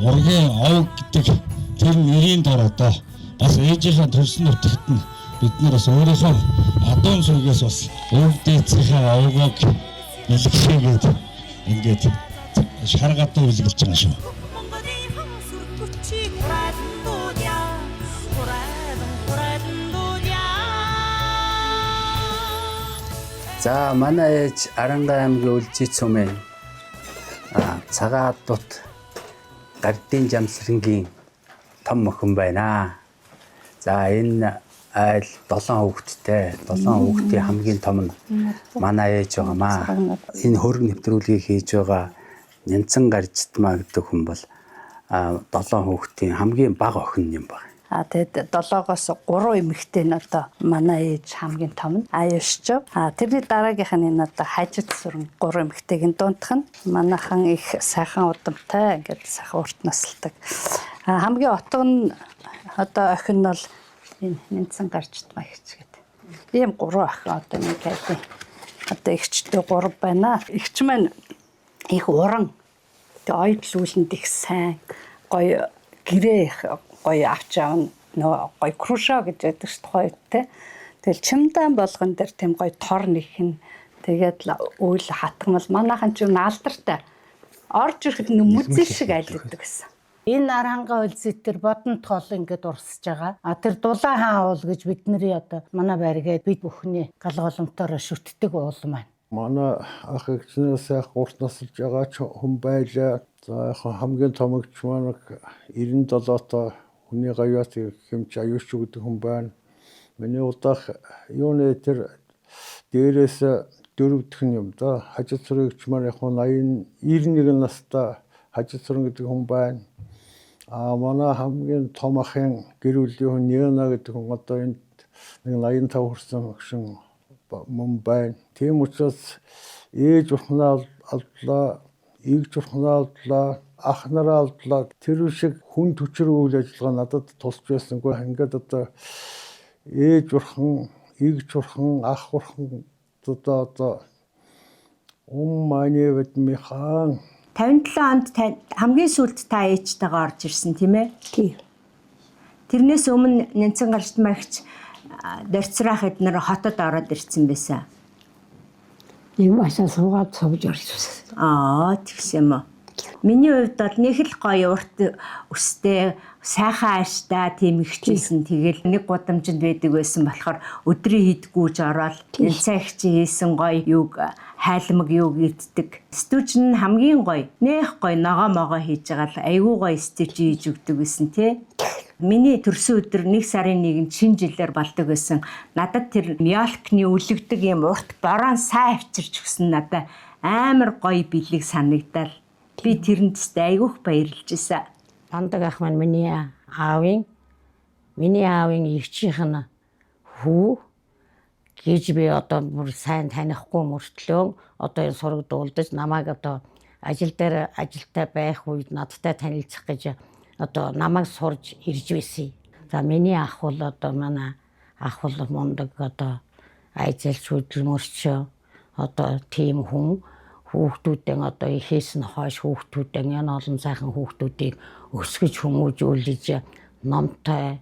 ургийн овг гэдэг тэр нэрийн дор одоо бас ээжийнхээ төрсөн нутагт нь бид нар бас өөрийнхөө адуун сүлгээс бас өвдөөцийнхээ овгог илгэшээгээд ингээд шаргатаа үлгэлж байгаа шүү. За манай ээж Аранга аймгийн Үлжи цумын цагаан дут гардын жамсрынгийн том охин байна. За энэ айл 7 хүүхэдтэй. 7 хүүхдийн хамгийн том нь манай ээж байгаамаа. Энэ хөрөг нэвтрүүлгийг хийж байгаа Нянцан Гаржтмаа гэдэг хүн бол 7 хүүхдийн хамгийн бага охин юм байна. Тэгээд 7-оос 3 эмэгтэй нь одоо манай ээж хамгийн том нь Аюушч. Тэрний дараагийнх нь энэ одоо хажид сүрэн 3 эмэгтэйгийн дундх нь манайхан их сайхан удамтай ингээд сайхан урт насалдаг. Хамгийн отго нь одоо охин нь бол энэ Нянцан Гаржтмаа ихч гэдэг. Ийм 3 охин одоо нэг хайдын одоо ихчтэй 3 байна. Ихч маань их уран. Тэгээ ойдлууланд их сайн гоё гэрээ гоё авч аавна нөө гоё крушо гэж байдаг шүү дээ те. Тэгэл чимдан болгон дээр тийм гоё тор нэхин тэгээд үйл хатгамал манайхан ч наалдартай орж ирэхэд нүмүзэл шиг айлдаг гэсэн. Энэ Аранга улсэтэр бодон тоол ингээд урсж байгаа. Тэр Дулаан хаан уул гэж бидний одоо манай байргээд бид бүхний галголомтоор шүтдэг уул маань. Манай ах эгчнээс яг урт насалж байгаа хүн байлаа. За яг хамгийн томогч маань 97-т хүний гавьяат хэмж аюуч гэдэг хүн байна. Миний удах юуны тэр дээрээс 4 дахь юм да. Хажид сурагч маань яг 91 настай хажид суран гэдэг хүн байна. Манай хамгийн том ахын гэр бүлийн хүн Нина гэдэг хүн одоо энд 85 хүрсэн гүшин мөн байна. Тийм учраас ээж бурхнаа алдлаа, ийг бурхнаа алдлаа, ах нараа алдлаа. Тэр шиг хүн төчөр үйл ажиллагаа надад тусч байсангүй. Ингээд одоо ээж бурхан, ийг бурхан, ах бурхан одоо мааны ведми хаан 57 онд хамгийн сүүлд та ээжтэйгээ орж ирсэн тийм ээ? Тийм. Тэрнээс өмнө Нянцан Гаржтмаагч дөрцраах эднэр хотод ороод ирсэн байсан. Нэг машин суугаад сувж орсон. Тэгсэн юм уу? Миний хувьд бол нэг л гоё урт өстэй, сайхан ааштай тийм ихчээсэн. Тэгэл нэг гудамжинд байдаг байсан болохоор өдрийн хідгүүж ороод энэ цагч хийсэн гоё юг хайлмаг юг иддэг. Стүүж нь хамгийн гоё, нэх гоё ногоо могоо хийж байгаа л айгүй гоё стүүж хийж өгдөг байсан тий. Миний төрсөн өдөр 1 сарын 1-нд шинэ жилээр болдог байсан. Надад тэр мялкны үлэгдэг юм урт борон сайн авчирч өгсөн надад амар гоё бэлэг санагдал. Би тэрэнд айгүйх баярлж байсан. Бандаг ах маань миний аавын эгчийнх нь хүү гэж би одоо бүр сайн танихгүй мөртлөө одоо энэ сураг дуулдаж намайг одоо ажилтай байх үед надтай танилцах гэж одоо намайг сурж ирж байсан. За миний ах бол одоо манай ах бол мундаг одоо айзэлч хөдөлмөрч одоо тийм хүн хүүхдүүдэн одоо ихээс нь хойш хүүхдүүдэн энэ олон сайхан хүүхдүүдийг өсгөж хүмүүжүүлж номтой,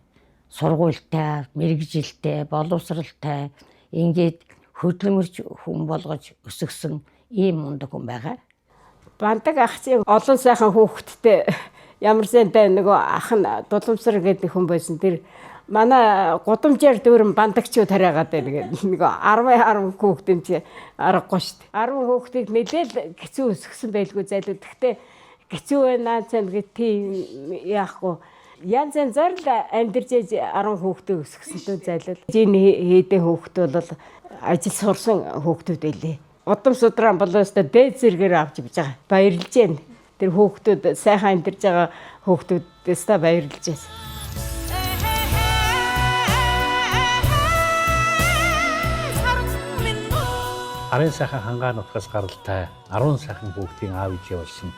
сургуультай, мэрэгжилтэй, боловсралтай ингээд хөдөлмөрч хүн болгож өсгсөн ийм мундаг хүн байгаа. Бандаг ахцын олон сайхан хүүхдтэй ямар сэнтэй нөгөө ах нь дулумсар гэдэг хүн байсан. Тэр манай гудамжаар дүүрэн бандагчуу тариагаад байна гэдэг. Нөгөө 10 хүүхдэн чи аргагүй шүү дээ. 10 хүүхдийг нэлээл хэцүү өсгсөн байлгүй зайлуу. Гэхдээ хэцүү байна цаана гэж тийм яахгүй. Янз янзаар л амьдарч 10 хүүхдээ өсгсөнтэй зайлуу. Жин хийдэ хүүхд бол ажил сурсан хүүхдүүд байлээ. Удам судран болоостой дээд зэргээр авч явж байгаа. Баярлж байна. Тэр хүүхдүүд сайхан амьдарч байгаа хүүхдүүдээс та баярлж байна. Арын сайхан хангаан нутгаас гаралтай 10 сайхан хүүхдийн аав ээж болсон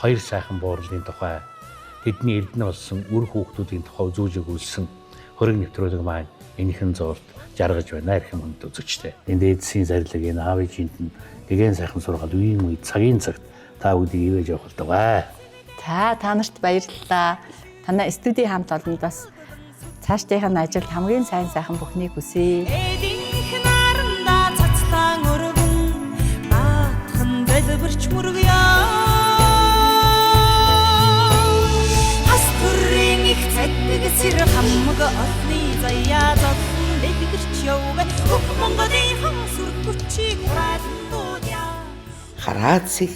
2 сайхан буурлын тухай тэдний эрдэнэ болсон үр хүүхдүүдийн тухай зүүжиг үлсэн хөрөг нэвтрүүлэг маань энэхэн зурд жаргаж байна эрхэм хүнд үзэгчтэй. Энд эдсийн зарлиг энэ аав ээжинд нь гэгэн сайхан сургаал үеийн үе цагийн цагт та бүдийг ивэж явах болтугай. Та нарт баярлалаа. Танай студийн хамт олонд бас цаашдынхаа ажилд хамгийн сайн сайхан бүхнийг хүсье. Бэлбэрч мөргөё хас төрийн их цэдэг сэр хамаг олны заяа зовлон дэлгэрч явбэ Монголын хан сүргүчи хараацих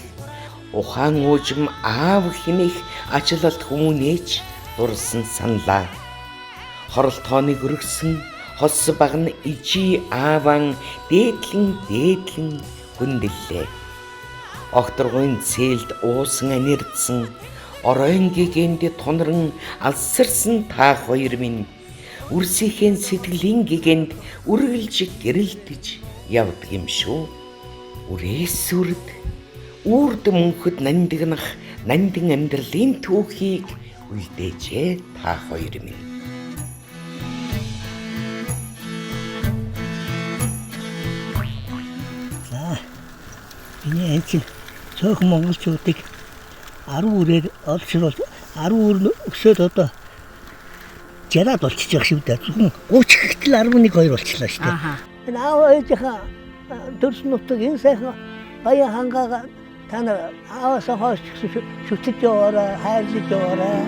ухаан уужим аав хэмээх ачлалт хүмүүнээч дурсан саналаа. Хоролтооныг өргөсөн хос баг нь ижи ааван дээдлэн хүндлээ. Огторгойн цээлд уусан анирдсан оройн гэгэнд тунран алсарсан та хоёр минь үрсийнхээ сэтгэлийн гэгэнд үргэлж гэрэлтэж явдаг юм шүү. Үрээс үрд мөнхөд нандинах нандин амьдралын түүхийг үлдээжээ та хоёр минь. За миний энэ цөөхөн монголчуудыг 10 үрээр олшруулж 10 үр өсөөд одоо 60-аад болчихж байгаа шүү дээ. Зөвхөн 30 гэтэл 11-2 болчихлоо шүү дээ. Энэ аав ээжийнхаа төрс нутаг энэ сайхан баян хангаага та нар ааваас хойш шүтэж яваарай, хайрлаж яваарай.